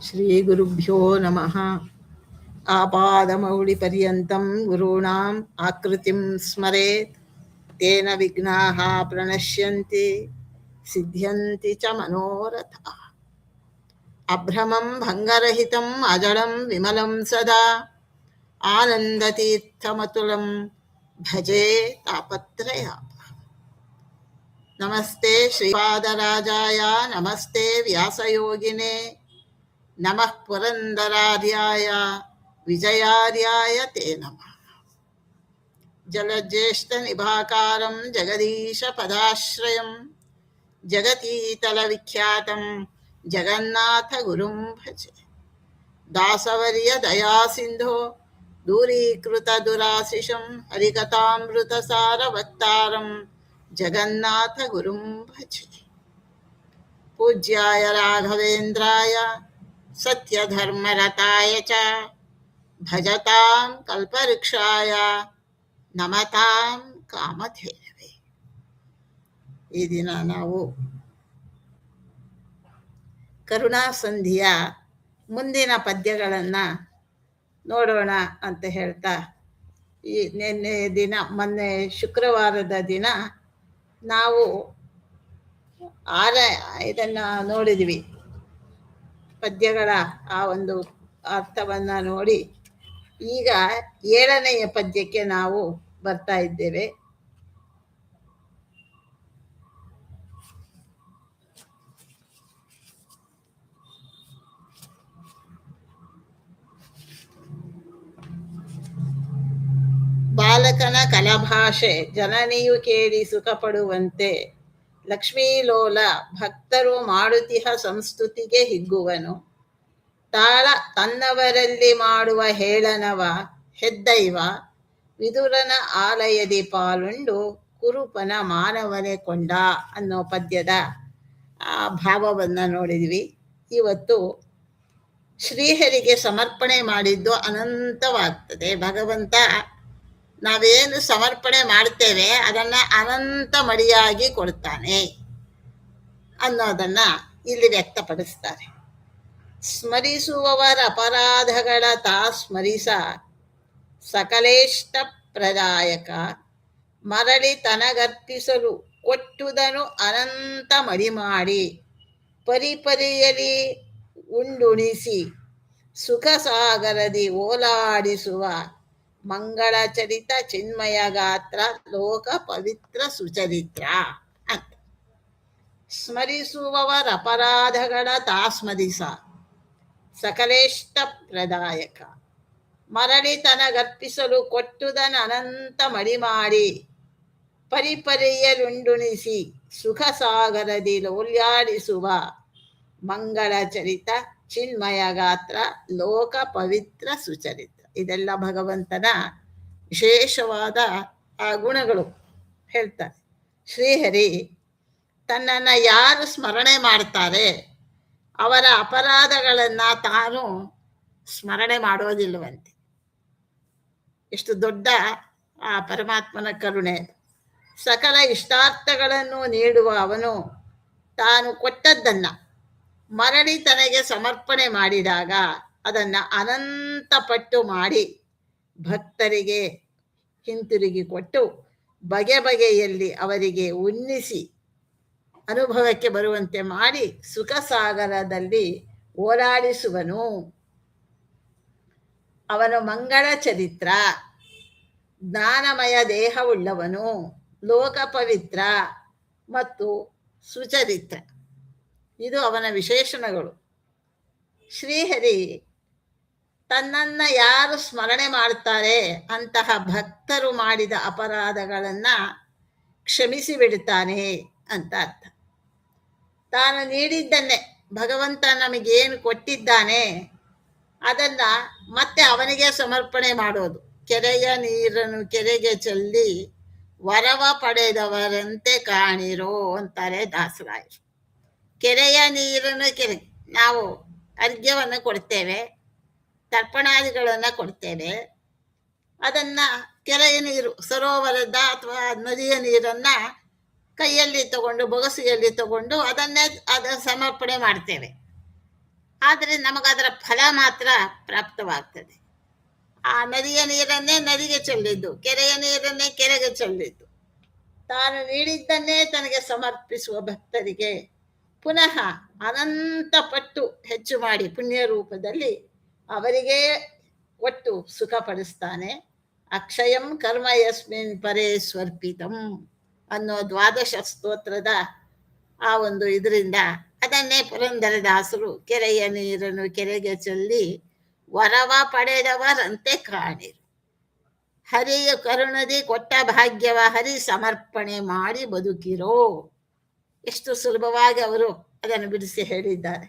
ಶ್ರೀಗುರುಭ್ಯೋ ನಮಃ. ಆಪಾದಮೌಳಿಪರ್ಯಂతం ಗುರುಣಾಂ ಆಕೃತಿಂ ಸ್ಮರೇತ್ ತೇನ ವಿಘ್ನಾಃ ಪ್ರಣಶ್ಯಂತಿ ಸಿದ್ಧ್ಯಂತಿ ಚ ಮನೋರಥಾಃ. ಅಭ್ರಮಂ ಭಂಗರಹಿತಂ ಅಜಡಂ ವಿಮಲಂ ಸದಾ ಆನಂದತೀರ್ಥಮತುಲಂ ಭಜೆ ತಾಪತ್ರಯಾಪಹಂ. ನಮಸ್ತೆ ಶ್ರೀಪಾದರಾಜಾಯ ನಮಸ್ತೆ ವ್ಯಾಸಯೋಗಿನೇ ನಮಃ ಪುರಂದರಾರ್ಯಾಯ ವಿಜಯಾರ್ಯಾಯ ತೇ ನಮಃ. ಜಲಜ್ಯೇಷ್ಠ ನಿಭಾಕಾರಂ ಜಗದೀಶ ಪದಾಶ್ರಯಂ ಜಗತೀತಲ ವಿಖ್ಯಾತಂ ಜಗನ್ನಾಥ ಗುರುಂ ಭಜೆ. ದಾಸವರ್ಯ ದಯಾ ಸಿಂಧೋ ದೂರೀಕೃತ ದುರಾಶಿಷಂ ಹರಿಕಥಾಮೃತ ಸಾರ ವಕ್ತಾರಂ ಜಗನ್ನಾಥ ಗುರುಂ ಭಜೆ. ಪೂಜ್ಯಾಯ ರಾಘವೇಂದ್ರಾಯ ಸತ್ಯಧರ್ಮರತಾಯ ಚ ಭಜತಾಂ ಕಲ್ಪವೃಕ್ಷಾಯ ನಮತಾಂ ಕಾಮಧೇನವೇ. ಈ ದಿನ ನಾವು ಕರುಣಾಸಂಧಿಯ ಮುಂದಿನ ಪದ್ಯಗಳನ್ನು ನೋಡೋಣ ಅಂತ ಹೇಳ್ತಾ, ಈ ನಿನ್ನೆ ದಿನ ಮೊನ್ನೆ ಶುಕ್ರವಾರದ ದಿನ ನಾವು ಇದನ್ನು ನೋಡಿದ್ವಿ. ಪದ್ಯಗಳ ಆ ಒಂದು ಅರ್ಥವನ್ನು ನೋಡಿ ಈಗ 7ನೆಯ ಪದ್ಯಕ್ಕೆ ನಾವು ಬರ್ತಾ ಇದ್ದೇವೆ. ಬಾಲಕನ ಕಲಭಾಷೆ ಜನನಿಯು ಕೇಳಿ ಸುಖಪಡುವಂತೆ ಲಕ್ಷ್ಮೀಲೋಲ ಭಕ್ತರು ಮಾಡುತಿಹ ಸಂಸ್ತುತಿಗೆ ಹಿಗ್ಗುವನು. ತಾಳ ತನ್ನವರಲ್ಲಿ ಮಾಡುವ ಹೇಳನವ ಹೆದ್ದೈವ ವಿದುರನ ಆಲಯದಿ ಪಾಲುಂಡು ಕುರುಪನ ಮಾನವನೇ ಕೊಂಡ ಅನ್ನೋ ಪದ್ಯದ ಭಾವವನ್ನು ನೋಡಿದ್ವಿ. ಇವತ್ತು ಶ್ರೀಹರಿಗೆ ಸಮರ್ಪಣೆ ಮಾಡಿದ್ದು ಅನಂತವಾಗ್ತದೆ. ಭಗವಂತ ನಾವೇನು ಸಮರ್ಪಣೆ ಮಾಡ್ತೇವೆ ಅದನ್ನು ಅನಂತ ಮಡಿಯಾಗಿ ಕೊಡ್ತಾನೆ ಅನ್ನೋದನ್ನು ಇಲ್ಲಿ ವ್ಯಕ್ತಪಡಿಸ್ತಾರೆ. ಸ್ಮರಿಸುವವರ ಅಪರಾಧಗಳ ತಾ ಸ್ಮರಿಸ ಸಕಲೇಷ್ಟ ಪ್ರದಾಯಕ ಮರಳಿ ತನಗರ್ಪಿಸಲು ಕೊಟ್ಟುದನು ಅನಂತ ಮಡಿ ಮಾಡಿ ಪರಿಪರಿಯಲಿ ಉಂಡುಣಿಸಿ ಸುಖ ಸಾಗರದಿ ಓಲಾಡಿಸುವ ಮಂಗಳ ಚರಿತ ಚಿನ್ಮಯ ಗಾತ್ರ ಲೋಕ ಪವಿತ್ರ ಸುಚರಿತ್ರ ಅಂತ. ಸ್ಮರಿಸುವವರ ಅಪರಾಧಗಳ ತಾ ಸ್ಮರಿಸ ಸಕಲೇಷ್ಟ ಪ್ರದಾಯಕ ಮರಳಿ ತನಗರ್ಪಿಸಲು ಕೊಟ್ಟುದನ ಅನಂತ ಮಡಿ ಮಾಡಿ ಪರಿಪರಿಯಲುಂಡುಣಿಸಿ ಸುಖ ಸಾಗರದಿ ಲೋಲ್ಯಾಡಿಸುವ ಮಂಗಳ ಚರಿತ ಚಿನ್ಮಯ ಗಾತ್ರ ಲೋಕ ಪವಿತ್ರ ಸುಚರಿತ್ರ. ಇದೆಲ್ಲ ಭಗವಂತನ ವಿಶೇಷವಾದ ಆ ಗುಣಗಳು ಹೇಳ್ತಾರೆ. ಶ್ರೀಹರಿ ತನ್ನನ್ನು ಯಾರು ಸ್ಮರಣೆ ಮಾಡ್ತಾರೆ ಅವರ ಅಪರಾಧಗಳನ್ನು ತಾನು ಸ್ಮರಣೆ ಮಾಡೋದಿಲ್ಲವಂತೆ. ಎಷ್ಟು ದೊಡ್ಡ ಆ ಪರಮಾತ್ಮನ ಕರುಣೆ. ಸಕಲ ಇಷ್ಟಾರ್ಥಗಳನ್ನು ನೀಡುವ ಅವನು ತಾನು ಕೊಟ್ಟದ್ದನ್ನು ಮರಳಿ ತನಗೆ ಸಮರ್ಪಣೆ ಮಾಡಿದಾಗ ಅದನ್ನು ಅನಂತ ಪಟ್ಟು ಮಾಡಿ ಭಕ್ತರಿಗೆ ಹಿಂತಿರುಗಿ ಕೊಟ್ಟು ಬಗೆ ಬಗೆಯಲ್ಲಿ ಅವರಿಗೆ ಉನ್ನಿಸಿ ಅನುಭವಕ್ಕೆ ಬರುವಂತೆ ಮಾಡಿ ಸುಖ ಸಾಗರದಲ್ಲಿ ಓಲಾಡಿಸುವನು. ಅವನು ಮಂಗಳ ಚರಿತ್ರ, ಜ್ಞಾನಮಯ ದೇಹವುಳ್ಳವನು, ಲೋಕ ಪವಿತ್ರ ಮತ್ತು ಸುಚರಿತ್ರ. ಇದು ಅವನ ವಿಶೇಷಣಗಳು. ಶ್ರೀಹರಿ ತನ್ನನ್ನು ಯಾರು ಸ್ಮರಣೆ ಮಾಡ್ತಾರೆ ಅಂತಹ ಭಕ್ತರು ಮಾಡಿದ ಅಪರಾಧಗಳನ್ನು ಕ್ಷಮಿಸಿ ಬಿಡುತ್ತಾನೆ ಅಂತ ಅರ್ಥ. ತಾನು ನೀಡಿದ್ದನ್ನೇ ಭಗವಂತ ನಮಗೇನು ಕೊಟ್ಟಿದ್ದಾನೆ ಅದನ್ನು ಮತ್ತೆ ಅವನಿಗೆ ಸಮರ್ಪಣೆ ಮಾಡೋದು. ಕೆರೆಯ ನೀರನ್ನು ಕೆರೆಗೆ ಚೆಲ್ಲಿ ವರವ ಪಡೆದವರಂತೆ ಕಾಣಿರೋ ಅಂತಾರೆ ದಾಸರಾಯರು. ಕೆರೆಯ ನೀರನ್ನು ಕೆರೆಗೆ ನಾವು ಅರ್ಘ್ಯವನ್ನು ಕೊಡ್ತೇವೆ, ತರ್ಪಣಾದಿಗಳನ್ನು ಕೊಡ್ತೇವೆ. ಅದನ್ನು ಕೆರೆಯ ನೀರು, ಸರೋವರದ ಅಥವಾ ನದಿಯ ನೀರನ್ನು ಕೈಯಲ್ಲಿ ತಗೊಂಡು ಬೊಗಸೆಯಲ್ಲಿ ತಗೊಂಡು ಅದನ್ನೇ ಸಮರ್ಪಣೆ ಮಾಡ್ತೇವೆ. ಆದರೆ ನಮಗದರ ಫಲ ಮಾತ್ರ ಪ್ರಾಪ್ತವಾಗ್ತದೆ. ಆ ನದಿಯ ನೀರನ್ನೇ ನದಿಗೆ ಚೆಲ್ಲಿದ್ದು, ಕೆರೆಯ ನೀರನ್ನೇ ಕೆರೆಗೆ ಚೆಲ್ಲಿದ್ದು. ತಾನು ನೀಡಿದ್ದನ್ನೇ ತನಗೆ ಸಮರ್ಪಿಸುವ ಭಕ್ತರಿಗೆ ಪುನಃ ಅನಂತ ಪಟ್ಟು ಹೆಚ್ಚು ಮಾಡಿ ಪುಣ್ಯ ರೂಪದಲ್ಲಿ ಅವರಿಗೇ ಒಟ್ಟು ಸುಖ ಪಡಿಸ್ತಾನೆ. ಅಕ್ಷಯಂ ಕರ್ಮ ಯಸ್ಮಿನ್ ಪರೇ ಸ್ವರ್ಪಿತಂ ಅನ್ನೋ ದ್ವಾದಶ ಸ್ತೋತ್ರದ ಆ ಒಂದು ಇದರಿಂದ ಅದನ್ನೇ ಪುರಂದರದಾಸರು ಕೆರೆಯ ನೀರನ್ನು ಕೆರೆಗೆ ಚೆಲ್ಲಿ ವರವ ಪಡೆದವರಂತೆ ಕಾಣಿರು. ಹರಿಯ ಕರುಣದಿ ಕೊಟ್ಟ ಭಾಗ್ಯವ ಹರಿ ಸಮರ್ಪಣೆ ಮಾಡಿ ಬದುಕಿರೋ. ಎಷ್ಟು ಸುಲಭವಾಗಿ ಅವರು ಅದನ್ನು ಬಿಡಿಸಿ ಹೇಳಿದ್ದಾರೆ.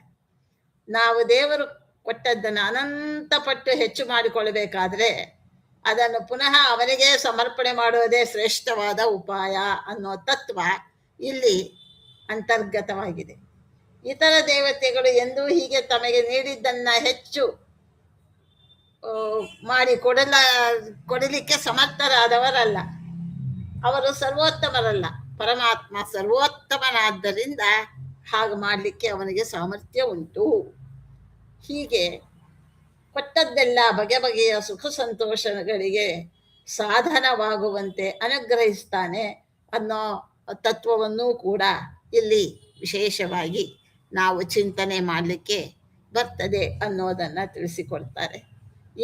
ನಾವು ದೇವರು ಕೊಟ್ಟದ್ದನ್ನು ಅನಂತ ಪಟ್ಟು ಹೆಚ್ಚು ಮಾಡಿಕೊಳ್ಳಬೇಕಾದ್ರೆ ಅದನ್ನು ಪುನಃ ಅವನಿಗೆ ಸಮರ್ಪಣೆ ಮಾಡುವುದೇ ಶ್ರೇಷ್ಠವಾದ ಉಪಾಯ ಅನ್ನೋ ತತ್ವ ಇಲ್ಲಿ ಅಂತರ್ಗತವಾಗಿದೆ. ಇತರ ದೇವತೆಗಳು ಎಂದೂ ಹೀಗೆ ತಮಗೆ ನೀಡಿದ್ದನ್ನು ಹೆಚ್ಚು ಮಾಡಿ ಕೊಡಲಿಕ್ಕೆ ಸಮರ್ಥರಾದವರಲ್ಲ. ಅವರು ಸರ್ವೋತ್ತಮರಲ್ಲ. ಪರಮಾತ್ಮ ಸರ್ವೋತ್ತಮನಾದ್ದರಿಂದ ಹಾಗೆ ಮಾಡಲಿಕ್ಕೆ ಅವನಿಗೆ ಸಾಮರ್ಥ್ಯ ಉಂಟು. ಹೀಗೆ ಕೊಟ್ಟದ್ದೆಲ್ಲ ಬಗೆ ಬಗೆಯ ಸುಖ ಸಂತೋಷಗಳಿಗೆ ಸಾಧನವಾಗುವಂತೆ ಅನುಗ್ರಹಿಸ್ತಾನೆ ಅನ್ನೋ ತತ್ವವನ್ನು ಕೂಡ ಇಲ್ಲಿ ವಿಶೇಷವಾಗಿ ನಾವು ಚಿಂತನೆ ಮಾಡಲಿಕ್ಕೆ ಬರ್ತದೆ ಅನ್ನೋದನ್ನು ತಿಳಿಸಿಕೊಡ್ತಾರೆ.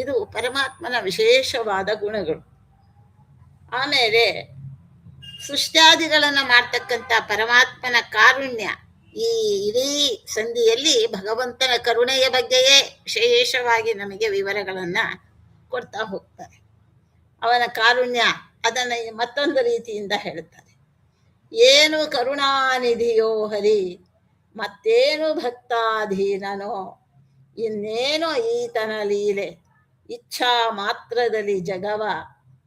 ಇದು ಪರಮಾತ್ಮನ ವಿಶೇಷವಾದ ಗುಣಗಳು. ಆಮೇಲೆ ಸೃಷ್ಟ್ಯಾದಿಗಳನ್ನು ಮಾಡ್ತಕ್ಕಂಥ ಪರಮಾತ್ಮನ ಕಾರುಣ್ಯ, ಈ ಇಡೀ ಸಂಧಿಯಲ್ಲಿ ಭಗವಂತನ ಕರುಣೆಯ ಬಗ್ಗೆಯೇ ವಿಶೇಷವಾಗಿ ನಮಗೆ ವಿವರಗಳನ್ನು ಕೊಡ್ತಾ ಹೋಗ್ತಾರೆ. ಅವನ ಕಾರುಣ್ಯ ಅದನ್ನು ಮತ್ತೊಂದು ರೀತಿಯಿಂದ ಹೇಳ್ತಾರೆ. ಏನು ಕರುಣಾನಿಧಿಯೋ ಹರಿ, ಮತ್ತೇನು ಭಕ್ತಾಧೀನನೋ, ಇನ್ನೇನೋ ಈತನ ಲೀಲೆ, ಇಚ್ಛಾ ಮಾತ್ರದಲ್ಲಿ ಜಗವ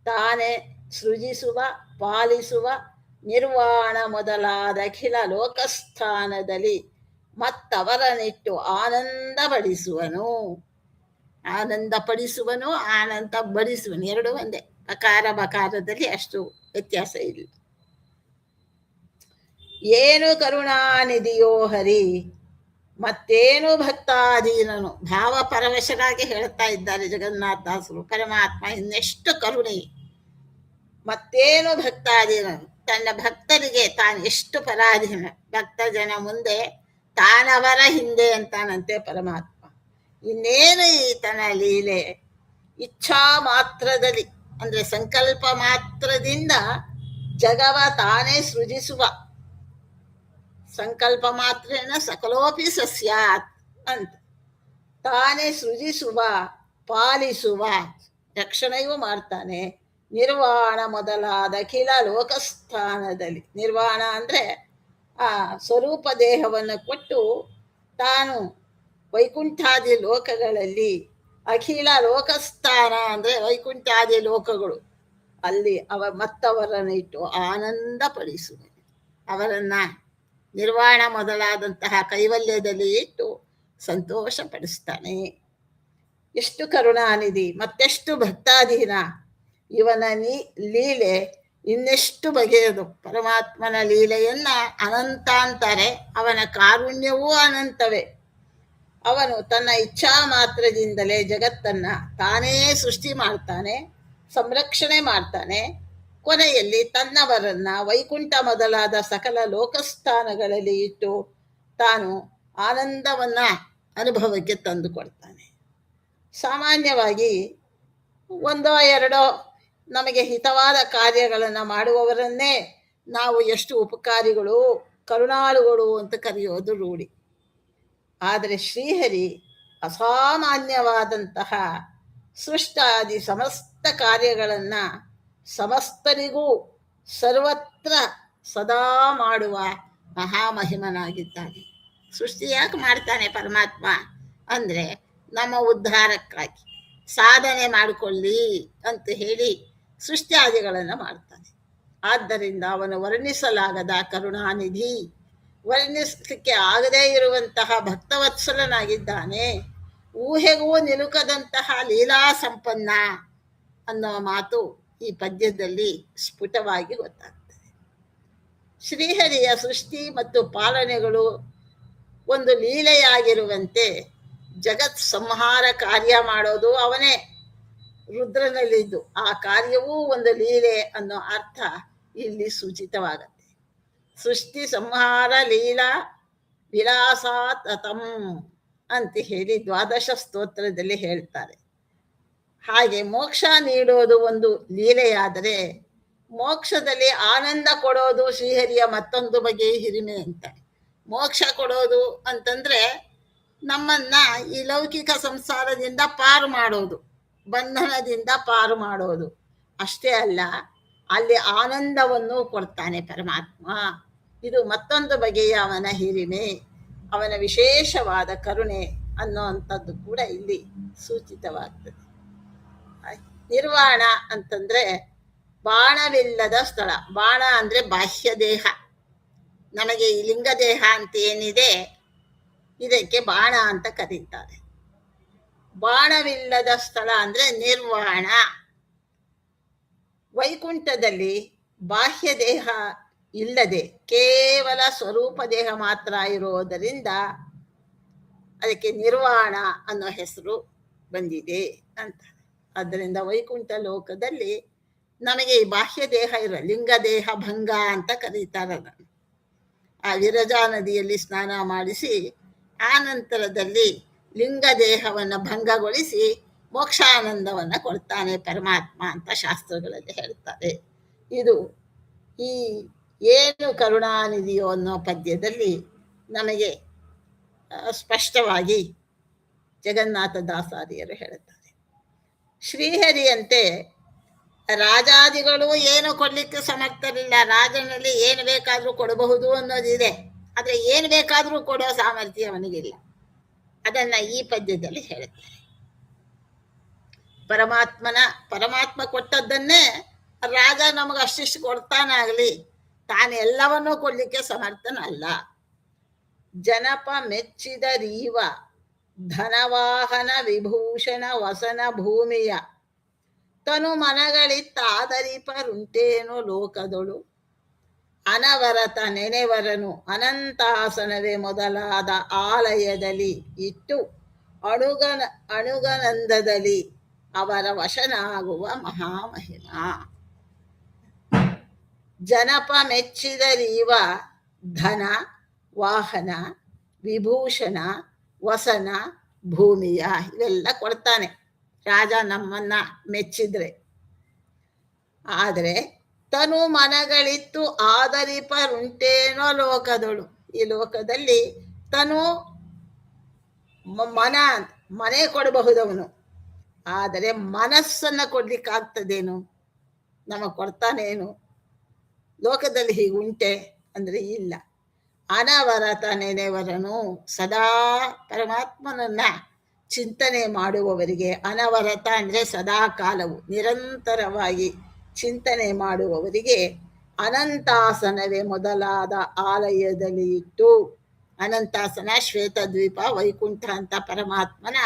ತಾನೇ ಸೃಜಿಸುವ ಪಾಲಿಸುವ ನಿರ್ವಾಣ ಮೊದಲಾದ ಅಖಿಲ ಲೋಕಸ್ಥಾನದಲ್ಲಿ ಮತ್ತವರನಿಟ್ಟು ಆನಂದ ಪಡಿಸುವನು. ಆನಂದ ಪಡಿಸುವನು, ಆನಂದ ಬಡಿಸುವನು, ಎರಡು ಒಂದೇ. ಅಕಾರ ಬಕಾರದಲ್ಲಿ ಅಷ್ಟು ವ್ಯತ್ಯಾಸ ಇಲ್ಲ. ಏನು ಕರುಣಾನಿಧಿಯೋ ಹರಿ, ಮತ್ತೇನು ಭಕ್ತಾಧೀನನು. ಭಾವ ಪರವಶರಾಗಿ ಹೇಳ್ತಾ ಇದ್ದಾರೆ ಜಗನ್ನಾಥದಾಸರು. ಪರಮಾತ್ಮ ಇನ್ನೆಷ್ಟು ಕರುಣೆ, ಮತ್ತೇನು ಭಕ್ತಾಧೀನನು. ತನ್ನ ಭಕ್ತರಿಗೆ ತಾನು ಎಷ್ಟು ಪರಾಧೀನ. ಭಕ್ತ ಜನ ಮುಂದೆ ತಾನವರ ಹಿಂದೆ ಅಂತಾನಂತೆ ಪರಮಾತ್ಮ. ಇನ್ನೇನು ಈತನ ಲೀಲೆ, ಇಚ್ಛಾ ಮಾತ್ರದಲ್ಲಿ ಅಂದ್ರೆ ಸಂಕಲ್ಪ ಮಾತ್ರದಿಂದ ಜಗವ ತಾನೇ ಸೃಜಿಸುವ. ಸಂಕಲ್ಪ ಮಾತ್ರೇನ ಸಕಲೋಪಿ ಸಸ್ಯಾತ್ ಅಂತ. ತಾನೇ ಸೃಜಿಸುವ, ಪಾಲಿಸುವ, ರಕ್ಷಣೆಯೂ ಮಾಡ್ತಾನೆ. ನಿರ್ವಾಣ ಮೊದಲಾದ ಅಖಿಲ ಲೋಕಸ್ಥಾನದಲ್ಲಿ, ನಿರ್ವಾಣ ಅಂದರೆ ಆ ಸ್ವರೂಪ ದೇಹವನ್ನು ಕೊಟ್ಟು ತಾನು ವೈಕುಂಠಾದಿ ಲೋಕಗಳಲ್ಲಿ, ಅಖಿಲ ಲೋಕಸ್ಥಾನ ಅಂದರೆ ವೈಕುಂಠಾದಿ ಲೋಕಗಳು, ಅಲ್ಲಿ ಮತ್ತವರನ್ನು ಇಟ್ಟು ಆನಂದ ಪಡಿಸುವನು. ಅವರನ್ನು ನಿರ್ವಾಣ ಮೊದಲಾದಂತಹ ಕೈವಲ್ಯದಲ್ಲಿ ಇಟ್ಟು ಸಂತೋಷ ಪಡಿಸ್ತಾನೆ. ಎಷ್ಟು ಕರುಣಾನಿಧಿ, ಮತ್ತೆಷ್ಟು ಭಕ್ತಾಧೀನ. ಇವನ ಲೀಲೆ ಇನ್ನೆಷ್ಟು ಬಗೆಯದು. ಪರಮಾತ್ಮನ ಲೀಲೆಯನ್ನ ಅನಂತ ಅಂತಾರೆ. ಅವನ ಕಾರುಣ್ಯವೂ ಅನಂತವೇ. ಅವನು ತನ್ನ ಇಚ್ಛಾ ಮಾತ್ರದಿಂದಲೇ ಜಗತ್ತನ್ನ ತಾನೇ ಸೃಷ್ಟಿ ಮಾಡ್ತಾನೆ, ಸಂರಕ್ಷಣೆ ಮಾಡ್ತಾನೆ. ಕೊನೆಯಲ್ಲಿ ತನ್ನವರನ್ನ ವೈಕುಂಠ ಮೊದಲಾದ ಸಕಲ ಲೋಕಸ್ಥಾನಗಳಲ್ಲಿ ಇಟ್ಟು ತಾನು ಆನಂದವನ್ನ ಅನುಭವಕ್ಕೆ ತಂದುಕೊಡ್ತಾನೆ. ಸಾಮಾನ್ಯವಾಗಿ ಒಂದೋ ಎರಡೋ ನಮಗೆ ಹಿತವಾದ ಕಾರ್ಯಗಳನ್ನು ಮಾಡುವವರನ್ನೇ ನಾವು ಎಷ್ಟು ಉಪಕಾರಿಗಳು, ಕರುಣಾಳುಗಳು ಅಂತ ಕರೆಯೋದು ರೂಢಿ. ಆದರೆ ಶ್ರೀಹರಿ ಅಸಾಮಾನ್ಯವಾದಂತಹ ಸೃಷ್ಟಾದಿ ಸಮಸ್ತ ಕಾರ್ಯಗಳನ್ನು ಸಮಸ್ತರಿಗೂ ಸರ್ವತ್ರ ಸದಾ ಮಾಡುವ ಮಹಾಮಹಿಮನಾಗಿದ್ದಾನೆ. ಸೃಷ್ಟಿ ಯಾಕೆ ಮಾಡ್ತಾನೆ ಪರಮಾತ್ಮ ಅಂದರೆ ನಮ್ಮ ಉದ್ಧಾರಕ್ಕಾಗಿ, ಸಾಧನೆ ಮಾಡಿಕೊಳ್ಳಿ ಅಂತ ಹೇಳಿ ಸೃಷ್ಟಿಯಾದಿಗಳನ್ನು ಮಾಡ್ತಾನೆ. ಆದ್ದರಿಂದ ಅವನು ವರ್ಣಿಸಲಾಗದ ಕರುಣಾನಿಧಿ, ವರ್ಣಿಸಲಿಕ್ಕೆ ಆಗದೇ ಇರುವಂತಹ ಭಕ್ತವತ್ಸಲನಾಗಿದ್ದಾನೆ. ಊಹೆಗೂ ನಿಲುಕದಂತಹ ಲೀಲಾ ಸಂಪನ್ನ ಅನ್ನೋ ಮಾತು ಈ ಪದ್ಯದಲ್ಲಿ ಸ್ಫುಟವಾಗಿ ಗೊತ್ತಾಗ್ತದೆ. ಶ್ರೀಹರಿಯ ಸೃಷ್ಟಿ ಮತ್ತು ಪಾಲನೆಗಳು ಒಂದು ಲೀಲೆಯಾಗಿರುವಂತೆ ಜಗತ್ ಸಂಹಾರ ಕಾರ್ಯ ಮಾಡೋದು ಅವನೇ, ರುದ್ರನಲ್ಲಿದ್ದು. ಆ ಕಾರ್ಯವೂ ಒಂದು ಲೀಲೆ ಅನ್ನೋ ಅರ್ಥ ಇಲ್ಲಿ ಸೂಚಿತವಾಗತ್ತೆ. ಸೃಷ್ಟಿ ಸಂಹಾರ ಲೀಲಾ ವಿಲಾಸಾತತಂ ಅಂತ ಹೇಳಿ ದ್ವಾದಶ ಸ್ತೋತ್ರದಲ್ಲಿ ಹೇಳ್ತಾರೆ. ಹಾಗೆ ಮೋಕ್ಷ ನೀಡೋದು ಒಂದು ಲೀಲೆಯಾದರೆ, ಮೋಕ್ಷದಲ್ಲಿ ಆನಂದ ಕೊಡೋದು ಶ್ರೀಹರಿಯ ಮತ್ತೊಂದು ಬಗೆಯ ಹಿರಿಮೆ ಅಂತ. ಮೋಕ್ಷ ಕೊಡೋದು ಅಂತಂದ್ರೆ ನಮ್ಮನ್ನ ಈ ಲೌಕಿಕ ಸಂಸಾರದಿಂದ ಪಾರು ಮಾಡೋದು, ಬಂಧನದಿಂದ ಪಾರು ಮಾಡೋದು ಅಷ್ಟೇ ಅಲ್ಲ, ಅಲ್ಲಿ ಆನಂದವನ್ನು ಕೊಡ್ತಾನೆ ಪರಮಾತ್ಮ. ಇದು ಮತ್ತೊಂದು ಬಗೆಯ ಅವನ ಹಿರಿಮೆ, ಅವನ ವಿಶೇಷವಾದ ಕರುಣೆ ಅನ್ನೋವಂಥದ್ದು ಕೂಡ ಇಲ್ಲಿ ಸೂಚಿತವಾಗ್ತದೆ. ನಿರ್ವಾಣ ಅಂತಂದ್ರೆ ಬಾಣವಿಲ್ಲದ ಸ್ಥಳ. ಬಾಣ ಅಂದ್ರೆ ಬಾಹ್ಯ ದೇಹ. ನಮಗೆ ಈ ಲಿಂಗದೇಹ ಅಂತ ಏನಿದೆ ಇದಕ್ಕೆ ಬಾಣ ಅಂತ ಕರೀತಾರೆ. ಬಾಣವಿಲ್ಲದ ಸ್ಥಳ ಅಂದ್ರೆ ನಿರ್ವಾಣ. ವೈಕುಂಠದಲ್ಲಿ ಬಾಹ್ಯ ದೇಹ ಇಲ್ಲದೆ ಕೇವಲ ಸ್ವರೂಪ ದೇಹ ಮಾತ್ರ ಇರೋದರಿಂದ ಅದಕ್ಕೆ ನಿರ್ವಾಣ ಅನ್ನೋ ಹೆಸರು ಬಂದಿದೆ ಅಂತ. ಆದ್ದರಿಂದ ವೈಕುಂಠ ಲೋಕದಲ್ಲಿ ನಮಗೆ ಈ ಬಾಹ್ಯ ದೇಹ ಲಿಂಗ ದೇಹ ಭಂಗ ಅಂತ ಕರೀತಾರೆ. ಆ ವಿರಜಾ ನದಿಯಲ್ಲಿ ಸ್ನಾನ ಮಾಡಿಸಿ ಆ ನಂತರದಲ್ಲಿ ಲಿಂಗ ದೇಹವನ್ನು ಭಂಗಗೊಳಿಸಿ ಮೋಕ್ಷಾನಂದವನ್ನು ಕೊಡ್ತಾನೆ ಪರಮಾತ್ಮ ಅಂತ ಶಾಸ್ತ್ರಗಳಲ್ಲಿ ಹೇಳ್ತಾರೆ. ಇದು ಈ ಏನು ಕರುಣಾನಿಧಿಯೋ ಅನ್ನೋ ಪದ್ಯದಲ್ಲಿ ನಮಗೆ ಸ್ಪಷ್ಟವಾಗಿ ಜಗನ್ನಾಥ ದಾಸಾರಿಯರು ಹೇಳುತ್ತಾರೆ. ಶ್ರೀಹರಿಯಂತೆ ರಾಜಾದಿಗಳು ಏನು ಕೊಡ್ಲಿಕ್ಕೆ ಸಮರ್ಥರಿಲ್ಲ. ರಾಜನಲ್ಲಿ ಏನು ಬೇಕಾದರೂ ಕೊಡಬಹುದು ಅನ್ನೋದಿದೆ, ಆದರೆ ಏನು ಬೇಕಾದರೂ ಕೊಡೋ ಸಾಮರ್ಥ್ಯ ಅವನಿಗಿಲ್ಲ. ಅದನ್ನ ಈ ಪದ್ಯದಲ್ಲಿ ಹೇಳುತ್ತಾರೆ. ಪರಮಾತ್ಮ ಕೊಟ್ಟದ್ದನ್ನೇ ರಾಜ ನಮಗೆ ಅಷ್ಟಿಷ್ಟು ಕೊಡ್ತಾನಾಗಲಿ, ತಾನೆಲ್ಲವನ್ನೂ ಕೊಡ್ಲಿಕ್ಕೆ ಸಮರ್ಥನಲ್ಲ. ಜನಪ ಮೆಚ್ಚಿದ ರೀವ ಧನವಾಹನ ವಿಭೂಷಣ ವಸನ ಭೂಮಿಯ ತನು ಮನಗಳಿತ್ತಾದರಿಪರುಂಟೇನೋ ಲೋಕದೊಳು ಅನವರತ ನೆನೆವರನು ಅನಂತಾಸನವೇ ಮೊದಲಾದ ಆಲಯದಲ್ಲಿ ಇಟ್ಟು ಅಣುಗನಂದದಲ್ಲಿ ಅವರ ವಶನಾಗುವ ಮಹಾಮಹಿಮ. ಜನಪ ಮೆಚ್ಚಿದರೀವ ಧನ ವಾಹನ ವಿಭೂಷಣ ವಸನ ಭೂಮಿಯ ಇವೆಲ್ಲ ಕೊಡ್ತಾನೆ ರಾಜ ನಮ್ಮನ್ನ ಮೆಚ್ಚಿದ್ರೆ. ಆದರೆ ತನು ಮನಗಳಿತ್ತು ಆದರಿಪರುಂಟೇನೋ ಲೋಕದಳು. ಈ ಲೋಕದಲ್ಲಿ ತನು ಮನೆ ಕೊಡಬಹುದವನು, ಆದರೆ ಮನಸ್ಸನ್ನು ಕೊಡ್ಲಿಕ್ಕಾಗ್ತದೇನು? ನಮಗೆ ಕೊಡ್ತಾನೇನು? ಲೋಕದಲ್ಲಿ ಹೀಗುಂಟೆ ಅಂದರೆ ಇಲ್ಲ. ಅನವರತ ನೆನೆವರನು, ಸದಾ ಪರಮಾತ್ಮನನ್ನ ಚಿಂತನೆ ಮಾಡುವವರಿಗೆ, ಅನವರತ ಅಂದರೆ ಸದಾ ಕಾಲವು ನಿರಂತರವಾಗಿ ಚಿಂತನೆ ಮಾಡುವವರಿಗೆ ಅನಂತಾಸನವೇ ಮೊದಲಾದ ಆಲಯದಲ್ಲಿ ಇಟ್ಟು. ಅನಂತಾಸನ, ಶ್ವೇತದ್ವೀಪ, ವೈಕುಂಠ ಅಂತ ಪರಮಾತ್ಮನ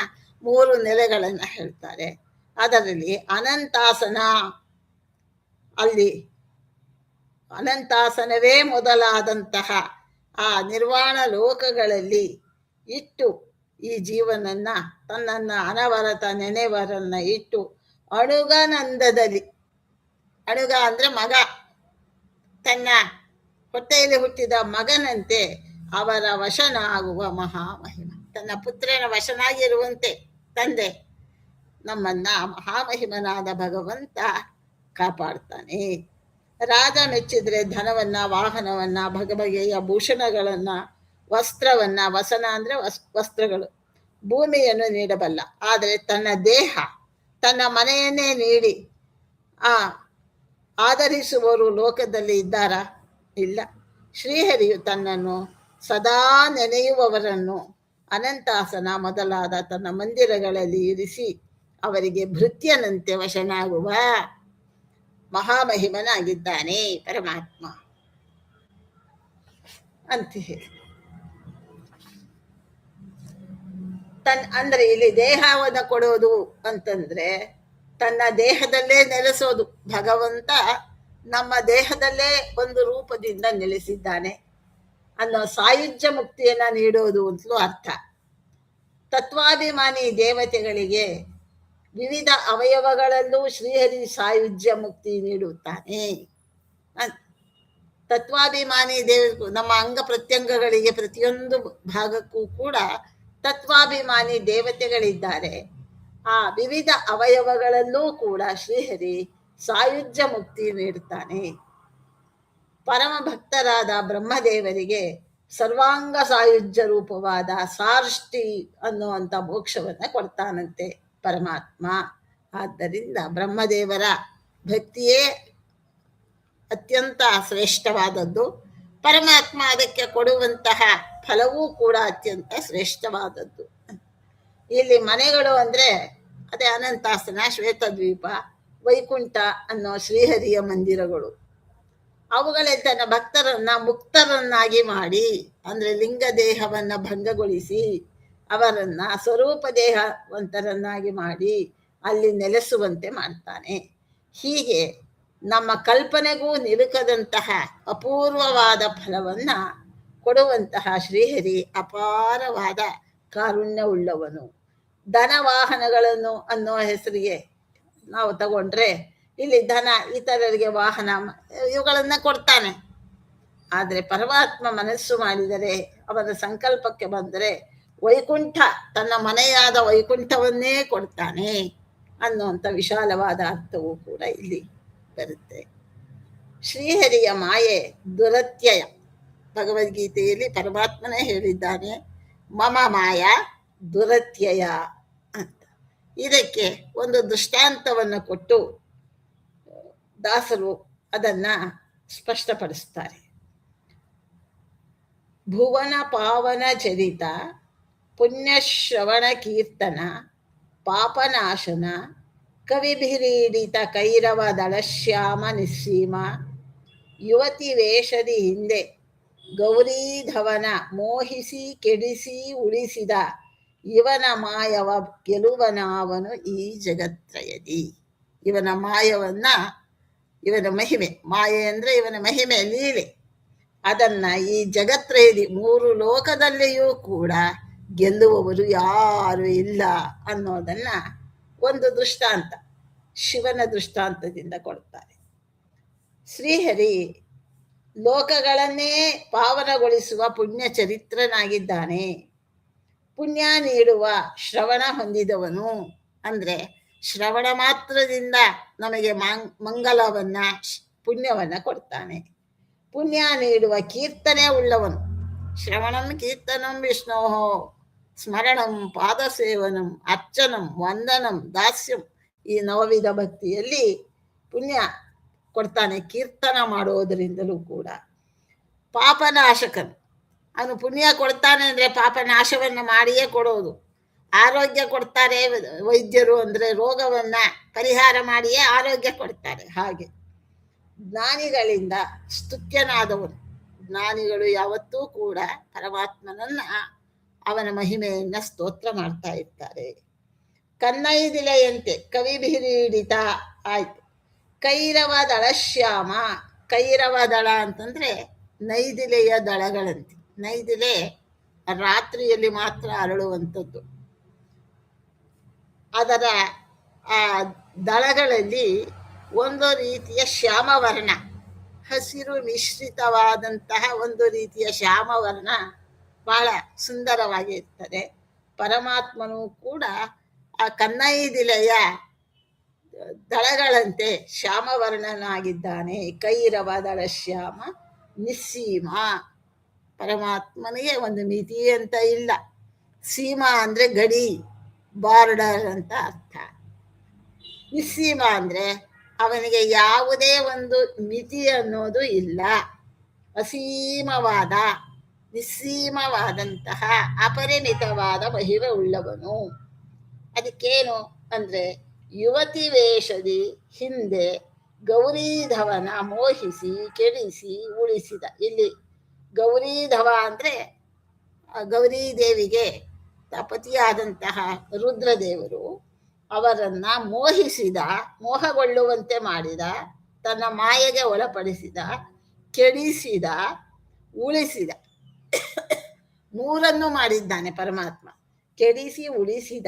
3 ನೆಲೆಗಳನ್ನು ಹೇಳ್ತಾರೆ. ಅದರಲ್ಲಿ ಅನಂತಾಸನ, ಅಲ್ಲಿ ಅನಂತಾಸನವೇ ಮೊದಲಾದಂತಹ ಆ ನಿರ್ವಾಣ ಲೋಕಗಳಲ್ಲಿ ಇಟ್ಟು ಈ ಜೀವನನ್ನ, ತನ್ನನ್ನ ಅನವರತ ನೆನೆವರನ್ನ ಇಟ್ಟು ಅಣುಗನಂದದಲ್ಲಿ, ಅಣುಗ ಅಂದ್ರೆ ಮಗ, ತನ್ನ ಹೊಟ್ಟೆಯಲ್ಲಿ ಹುಟ್ಟಿದ ಮಗನಂತೆ ಅವರ ವಶನಾಗುವ ಮಹಾಮಹಿಮ. ತನ್ನ ಪುತ್ರನ ವಶನಾಗಿರುವಂತೆ ತಂದೆ ನಮ್ಮನ್ನ ಮಹಾಮಹಿಮನಾದ ಭಗವಂತ ಕಾಪಾಡ್ತಾನೆ. ರಾಜ ಮೆಚ್ಚಿದ್ರೆ ಧನವನ್ನ, ವಾಹನವನ್ನ, ಬಗೆಯ ಭೂಷಣಗಳನ್ನ, ವಸ್ತ್ರವನ್ನ, ವಸನ ಅಂದ್ರೆ ವಸ್ತ್ರಗಳು, ಭೂಮಿಯನ್ನು ನೀಡಬಲ್ಲ. ಆದರೆ ತನ್ನ ದೇಹ, ತನ್ನ ಮನೆಯನ್ನೇ ನೀಡಿ ಆಧರಿಸುವವರು ಲೋಕದಲ್ಲಿ ಇದ್ದಾರಾ? ಇಲ್ಲ. ಶ್ರೀಹರಿಯು ತನ್ನನ್ನು ಸದಾ ನೆನೆಯುವವರನ್ನು ಅನಂತಾಸನ ಮೊದಲಾದ ತನ್ನ ಮಂದಿರಗಳಲ್ಲಿ ಇರಿಸಿ ಅವರಿಗೆ ಭೃತ್ಯನಂತೆ ವಶನಾಗುವ ಮಹಾಮಹಿಮನಾಗಿದ್ದಾನೆ ಪರಮಾತ್ಮ ಅಂತ ಹೇಳಿ. ಅಂದ್ರೆ ಇಲ್ಲಿ ದೇಹವನ್ನು ಕೊಡೋದು ಅಂತಂದ್ರೆ ತನ್ನ ದೇಹದಲ್ಲೇ ನೆಲೆಸೋದು. ಭಗವಂತ ನಮ್ಮ ದೇಹದಲ್ಲೇ ಒಂದು ರೂಪದಿಂದ ನೆಲೆಸಿದ್ದಾನೆ ಅನ್ನೋ ಸಾಯುಜ್ಯ ಮುಕ್ತಿಯನ್ನ ನೀಡೋದು ಅಂತಲೂ ಅರ್ಥ. ತತ್ವಾಭಿಮಾನಿ ದೇವತೆಗಳಿಗೆ ವಿವಿಧ ಅವಯವಗಳಲ್ಲೂ ಶ್ರೀಹರಿ ಸಾಯುಜ್ಯ ಮುಕ್ತಿ ನೀಡುತ್ತಾನೆ. ತತ್ವಾಭಿಮಾನಿ ನಮ್ಮ ಅಂಗ ಪ್ರತ್ಯಂಗಗಳಿಗೆ ಪ್ರತಿಯೊಂದು ಭಾಗಕ್ಕೂ ಕೂಡ ತತ್ವಾಭಿಮಾನಿ ದೇವತೆಗಳಿದ್ದಾರೆ. ಆ ವಿವಿಧ ಅವಯವಗಳಲ್ಲೂ ಕೂಡ ಶ್ರೀಹರಿ ಸಾಯುಜ್ಯ ಮುಕ್ತಿ ನೀಡುತ್ತಾನೆ. ಪರಮ ಭಕ್ತರಾದ ಬ್ರಹ್ಮದೇವರಿಗೆ ಸರ್ವಾಂಗ ಸಾಯುಜ್ಯ ರೂಪವಾದ ಸಾರ್ಷ್ಟಿ ಅನ್ನುವಂಥ ಮೋಕ್ಷವನ್ನ ಕೊಡ್ತಾನಂತೆ ಪರಮಾತ್ಮ. ಆದ್ದರಿಂದ ಬ್ರಹ್ಮದೇವರ ಭಕ್ತಿಯೇ ಅತ್ಯಂತ ಶ್ರೇಷ್ಠವಾದದ್ದು. ಪರಮಾತ್ಮ ಅದಕ್ಕೆ ಕೊಡುವಂತಹ ಫಲವೂ ಕೂಡ ಅತ್ಯಂತ ಶ್ರೇಷ್ಠವಾದದ್ದು. ಇಲ್ಲಿ ಮನೆಗಳು ಅಂದ್ರೆ ಅದೇ ಅನಂತಾಸನ, ಶ್ವೇತದ್ವೀಪ, ವೈಕುಂಠ ಅನ್ನೋ ಶ್ರೀಹರಿಯ ಮಂದಿರಗಳು. ಅವುಗಳಲ್ಲಿ ತನ್ನ ಭಕ್ತರನ್ನ ಮುಕ್ತರನ್ನಾಗಿ ಮಾಡಿ, ಅಂದ್ರೆ ಲಿಂಗ ದೇಹವನ್ನ ಭಂಗಗೊಳಿಸಿ ಅವರನ್ನ ಸ್ವರೂಪ ದೇಹವಂತರನ್ನಾಗಿ ಮಾಡಿ ಅಲ್ಲಿ ನೆಲೆಸುವಂತೆ ಮಾಡ್ತಾನೆ. ಹೀಗೆ ನಮ್ಮ ಕಲ್ಪನೆಗೂ ನಿಲುಕದಂತಹ ಅಪೂರ್ವವಾದ ಫಲವನ್ನ ಕೊಡುವಂತಹ ಶ್ರೀಹರಿ ಅಪಾರವಾದ ಕಾರುಣ್ಯವುಳ್ಳವನು. ಧನವಾಹನಗಳನ್ನು ಅನ್ನೋ ಹೆಸರಿಗೆ ನಾವು ತಗೊಂಡ್ರೆ ಇಲ್ಲಿ ಧನ, ಇತರರಿಗೆ ವಾಹನ, ಇವುಗಳನ್ನ ಕೊಡ್ತಾನೆ. ಆದರೆ ಪರಮಾತ್ಮ ಮನಸ್ಸು ಮಾಡಿದರೆ, ಅವರ ಸಂಕಲ್ಪಕ್ಕೆ ಬಂದರೆ ವೈಕುಂಠ, ತನ್ನ ಮನೆಯಾದ ವೈಕುಂಠವನ್ನೇ ಕೊಡ್ತಾನೆ ಅನ್ನುವಂಥ ವಿಶಾಲವಾದ ಅರ್ಥವೂ ಕೂಡ ಇಲ್ಲಿ ಬರುತ್ತೆ. ಶ್ರೀಹರಿಯ ಮಾಯೆ ದುರತ್ಯಯ. ಭಗವದ್ಗೀತೆಯಲ್ಲಿ ಪರಮಾತ್ಮನೇ ಹೇಳಿದ್ದಾನೆ, ಮಮ ಮಾಯ ದುರತ್ಯಯ ಅಂತ. ಇದಕ್ಕೆ ಒಂದು ದೃಷ್ಟಾಂತವನ್ನು ಕೊಟ್ಟು ದಾಸರು ಅದನ್ನ ಸ್ಪಷ್ಟಪಡಿಸ್ತಾರೆ. ಭುವನ ಪಾವನ ಚರಿತ ಪುಣ್ಯಶ್ರವಣ ಕೀರ್ತನ ಪಾಪನಾಶನ ಕವಿಭಿರೀಡಿತ ಕೈರವ ದಳಶ್ಯಾಮ ನಿಸ್ಸೀಮ ಯುವತಿ ವೇಷದಿ ಹಿಂದೆ ಗೌರೀಧವನ ಮೋಹಿಸಿ ಕೆಡಿಸಿ ಉಳಿಸಿದ ಇವನ ಮಾಯವ ಗೆಲುವನಾವನು ಈ ಜಗತ್ರಯದಿ. ಇವನ ಮಾಯವನ್ನ, ಇವನ ಮಹಿಮೆ, ಮಾಯೆ ಅಂದ್ರೆ ಇವನ ಮಹಿಮೆ, ಲೀಲೆ, ಅದನ್ನ ಈ ಜಗತ್ರಯದಿ, ಮೂರು ಲೋಕದಲ್ಲಿಯೂ ಕೂಡ ಗೆಲ್ಲುವವರು ಯಾರು ಇಲ್ಲ ಅನ್ನೋದನ್ನ ಒಂದು ದೃಷ್ಟಾಂತ, ಶಿವನ ದೃಷ್ಟಾಂತದಿಂದ ಕೊಡ್ತಾರೆ. ಶ್ರೀಹರಿ ಲೋಕಗಳನ್ನೇ ಪಾವನಗೊಳಿಸುವ ಪುಣ್ಯ ಚರಿತ್ರನಾಗಿದ್ದಾನೆ. ಪುಣ್ಯ ನೀಡುವ ಶ್ರವಣ ಹೊಂದಿದವನು. ಅಂದ್ರೆ ಶ್ರವಣ ಮಾತ್ರದಿಂದ ನಮಗೆ ಮಂಗಲವನ್ನ, ಪುಣ್ಯವನ್ನ ಕೊಡ್ತಾನೆ. ಪುಣ್ಯ ನೀಡುವ ಕೀರ್ತನೆ ಉಳ್ಳವನು. ಶ್ರವಣಂ ಕೀರ್ತನಂ ವಿಷ್ಣೋ ಸ್ಮರಣಂ ಪಾದಸೇವನಂ ಅರ್ಚನಂ ವಂದನಂ ದಾಸ್ಯಂ, ಈ ನವವಿಧ ಭಕ್ತಿಯಲ್ಲಿ ಪುಣ್ಯ ಕೊಡ್ತಾನೆ, ಕೀರ್ತನ ಮಾಡೋದರಿಂದಲೂ ಕೂಡ. ಪಾಪನಾಶಕನು, ಅವನು ಪುಣ್ಯ ಕೊಡ್ತಾನೆ ಅಂದ್ರೆ ಪಾಪನಾಶವನ್ನ ಮಾಡಿಯೇ ಕೊಡೋದು. ಆರೋಗ್ಯ ಕೊಡ್ತಾರೆ ವೈದ್ಯರು, ಅಂದ್ರೆ ರೋಗವನ್ನ ಪರಿಹಾರ ಮಾಡಿಯೇ ಆರೋಗ್ಯ ಕೊಡ್ತಾರೆ. ಹಾಗೆ ಜ್ಞಾನಿಗಳಿಂದ ಸ್ತುತ್ಯನಾದವನು. ಜ್ಞಾನಿಗಳು ಯಾವತ್ತೂ ಕೂಡ ಪರಮಾತ್ಮನನ್ನ, ಅವನ ಮಹಿಮೆಯನ್ನ ಸ್ತೋತ್ರ ಮಾಡ್ತಾ ಇರ್ತಾರೆ. ಕನ್ನೈದಿಲೆಯಂತೆ ಕವಿಭಿರೀಡಿತ ಆಯ್ತು. ಕೈರವ ದಳಶ್ಯಾಮ, ಕೈರವ ದಳ ಅಂತಂದ್ರೆ ನೈದಿಲೆಯ ದಳಗಳಂತೆ. ನೈದಿಲೆ ರಾತ್ರಿಯಲ್ಲಿ ಮಾತ್ರ ಅರಳುವಂಥದ್ದು. ಅದರ ಆ ದಳಗಳಲ್ಲಿ ಒಂದು ರೀತಿಯ ಶ್ಯಾಮವರ್ಣ, ಹಸಿರು ಮಿಶ್ರಿತವಾದಂತಹ ಒಂದು ರೀತಿಯ ಶ್ಯಾಮವರ್ಣ ಬಹಳ ಸುಂದರವಾಗಿ ಇರ್ತದೆ. ಪರಮಾತ್ಮನು ಕೂಡ ಆ ಕನ್ನೈದಿಲೆಯ ದಳಗಳಂತೆ ಶ್ಯಾಮವರ್ಣನಾಗಿದ್ದಾನೆ. ಕೈರವ ದಳ ಶ್ಯಾಮ ನಿಸ್ಸೀಮ. ಪರಮಾತ್ಮನಿಗೆ ಒಂದು ಮಿತಿ ಅಂತ ಇಲ್ಲ. ಸೀಮಾ ಅಂದ್ರೆ ಗಡಿ, ಬಾರ್ಡರ್ ಅಂತ ಅರ್ಥ. ನಿಸ್ಸೀಮ ಅಂದ್ರೆ ಅವನಿಗೆ ಯಾವುದೇ ಒಂದು ಮಿತಿ ಅನ್ನೋದು ಇಲ್ಲ. ಅಸೀಮವಾದ, ನಿಸ್ಸೀಮವಾದಂತಹ ಅಪರಿಮಿತವಾದ ಮಹಿಮೆ ಉಳ್ಳವನು. ಅದಕ್ಕೇನು ಅಂದ್ರೆ ಯುವತಿ ವೇಷದಿ ಹಿಂದೆ ಗೌರೀಧವನ ಮೋಹಿಸಿ ಕೆಡಿಸಿ ಉಳಿಸಿದ. ಇಲ್ಲಿ ಗೌರೀಧವ ಅಂದ್ರೆ ಗೌರೀದೇವಿಗೆ ಪತಿಯಾದಂತಹ ರುದ್ರದೇವರು ಅವರನ್ನ ಮೋಹಿಸಿದ, ಮೋಹಗೊಳ್ಳುವಂತೆ ಮಾಡಿದ, ತನ್ನ ಮಾಯೆಗೆ ಒಳಪಡಿಸಿದ, ಕೆಡಿಸಿದ, ಉಳಿಸಿದ. ಮೂರನ್ನು ಮಾಡಿದ್ದಾನೆ ಪರಮಾತ್ಮ. ಕೆಡಿಸಿ ಉಳಿಸಿದ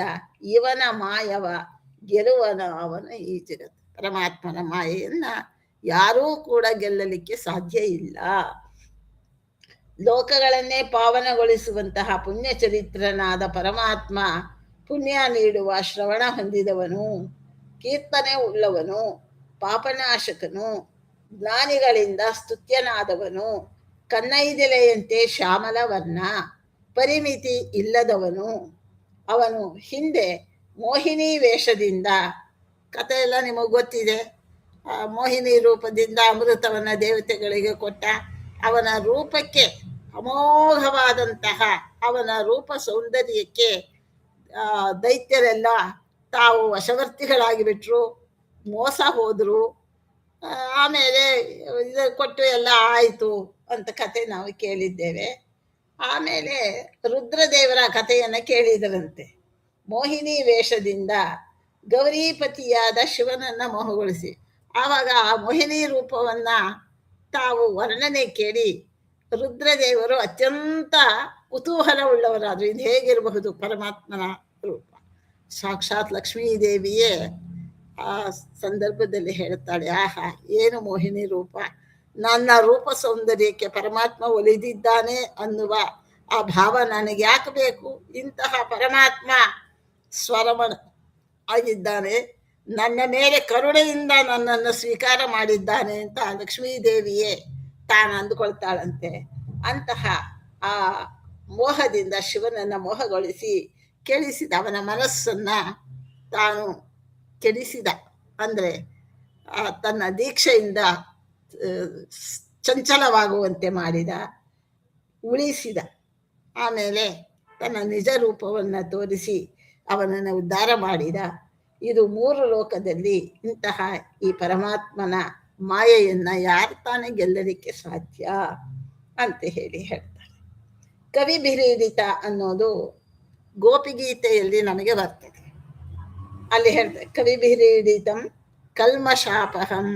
ಇವನ ಮಾಯವ ಗೆಲುವನ ಅವನ ಈ ಜಗತ್ತು. ಪರಮಾತ್ಮನ ಮಾಯೆಯನ್ನ ಯಾರೂ ಕೂಡ ಗೆಲ್ಲಲಿಕ್ಕೆ ಸಾಧ್ಯ ಇಲ್ಲ. ಲೋಕಗಳನ್ನೇ ಪಾವನಗೊಳಿಸುವಂತಹ ಪುಣ್ಯ ಚರಿತ್ರನಾದ ಪರಮಾತ್ಮ ಪುಣ್ಯ ನೀಡುವ ಶ್ರವಣ ಹೊಂದಿದವನು, ಕೀರ್ತನೆ ಉಳ್ಳವನು, ಪಾಪನಾಶಕನು, ಜ್ಞಾನಿಗಳಿಂದ ಸ್ತುತ್ಯನಾದವನು, ಕನ್ನೈದಿಲೆಯಂತೆ ಶ್ಯಾಮಲ ವರ್ಣ, ಪರಿಮಿತಿ ಇಲ್ಲದವನು. ಅವನು ಹಿಂದೆ ಮೋಹಿನಿ ವೇಷದಿಂದ, ಕಥೆ ಎಲ್ಲ ನಿಮಗೆ ಗೊತ್ತಿದೆ, ಮೋಹಿನಿ ರೂಪದಿಂದ ಅಮೃತವನ್ನ ದೇವತೆಗಳಿಗೆ ಕೊಟ್ಟ. ಅವನ ರೂಪಕ್ಕೆ ಅಮೋಘವಾದಂತಹ ಅವನ ರೂಪ ಸೌಂದರ್ಯಕ್ಕೆ ದೈತ್ಯರೆಲ್ಲ ತಾವು ವಶವರ್ತಿಗಳಾಗಿ ಬಿಟ್ರು, ಮೋಸ ಹೋದ್ರು. ಆಮೇಲೆ ಇದು ಕೊಟ್ಟು ಎಲ್ಲ ಆಯಿತು ಅಂತ ಕತೆ ನಾವು ಕೇಳಿದ್ದೇವೆ. ಆಮೇಲೆ ರುದ್ರದೇವರ ಕಥೆಯನ್ನು ಕೇಳಿದರಂತೆ. ಮೋಹಿನಿ ವೇಷದಿಂದ ಗೌರೀಪತಿಯಾದ ಶಿವನನ್ನ ಮೋಹಗೊಳಿಸಿ, ಆವಾಗ ಆ ಮೋಹಿನಿ ರೂಪವನ್ನ ತಾವು ವರ್ಣನೆ ಕೇಳಿ ರುದ್ರದೇವರು ಅತ್ಯಂತ ಕುತೂಹಲ ಉಳ್ಳವರಾದ್ರು. ಇದು ಹೇಗಿರಬಹುದು ಪರಮಾತ್ಮನ ರೂಪ? ಸಾಕ್ಷಾತ್ ಲಕ್ಷ್ಮೀದೇವಿಯೇ ಆ ಸಂದರ್ಭದಲ್ಲಿ ಹೇಳ್ತಾಳೆ, ಆಹಾ ಏನು ಮೋಹಿನಿ ರೂಪ, ನನ್ನ ರೂಪ ಸೌಂದರ್ಯಕ್ಕೆ ಪರಮಾತ್ಮ ಒಲಿದಿದ್ದಾನೆ ಅನ್ನುವ ಆ ಭಾವ ನನಗೆ ಯಾಕೆ ಬೇಕು? ಇಂತಹ ಪರಮಾತ್ಮ ಸ್ವರಮಣ ಆಗಿದ್ದಾನೆ, ನನ್ನ ಮೇಲೆ ಕರುಣೆಯಿಂದ ನನ್ನನ್ನು ಸ್ವೀಕಾರ ಮಾಡಿದ್ದಾನೆ ಅಂತ ಲಕ್ಷ್ಮೀದೇವಿಯೇ ತಾನು ಅಂದುಕೊಳ್ತಾಳಂತೆ. ಅಂತಹ ಆ ಮೋಹದಿಂದ ಶಿವನನ್ನು ಮೋಹಗೊಳಿಸಿ ಕೆಡಿಸಿದ, ಅವನ ಮನಸ್ಸನ್ನ ತಾನು ಕೆಡಿಸಿದ, ಅಂದರೆ ತನ್ನ ದೀಕ್ಷೆಯಿಂದ ಚಂಚಲವಾಗುವಂತೆ ಮಾಡಿದ, ಉಳಿಸಿದ. ಆಮೇಲೆ ತನ್ನ ನಿಜ ರೂಪವನ್ನು ತೋರಿಸಿ ಅವನನ್ನು ಉದ್ಧಾರ ಮಾಡಿದ. ಇದು ಮೂರು ಲೋಕದಲ್ಲಿ ಇಂತಹ ಈ ಪರಮಾತ್ಮನ ಮಾಯೆಯನ್ನ ಯಾರು ತಾನೇ ಗೆಲ್ಲಲಿಕ್ಕೆ ಸಾಧ್ಯ ಅಂತ ಹೇಳಿ ಹೇಳ್ತಾರೆ. ಕವಿ ಬಿರೀಡಿತ ಅನ್ನೋದು ಗೋಪಿಗೀತೆಯಲ್ಲಿ ನಮಗೆ ಬರ್ತದೆ. ಅಲ್ಲಿ ಹೇಳ್ತಾರೆ, ಕವಿ ಬಿರೀಡಿತಂ ಕಲ್ಮಶಾಪಹಂ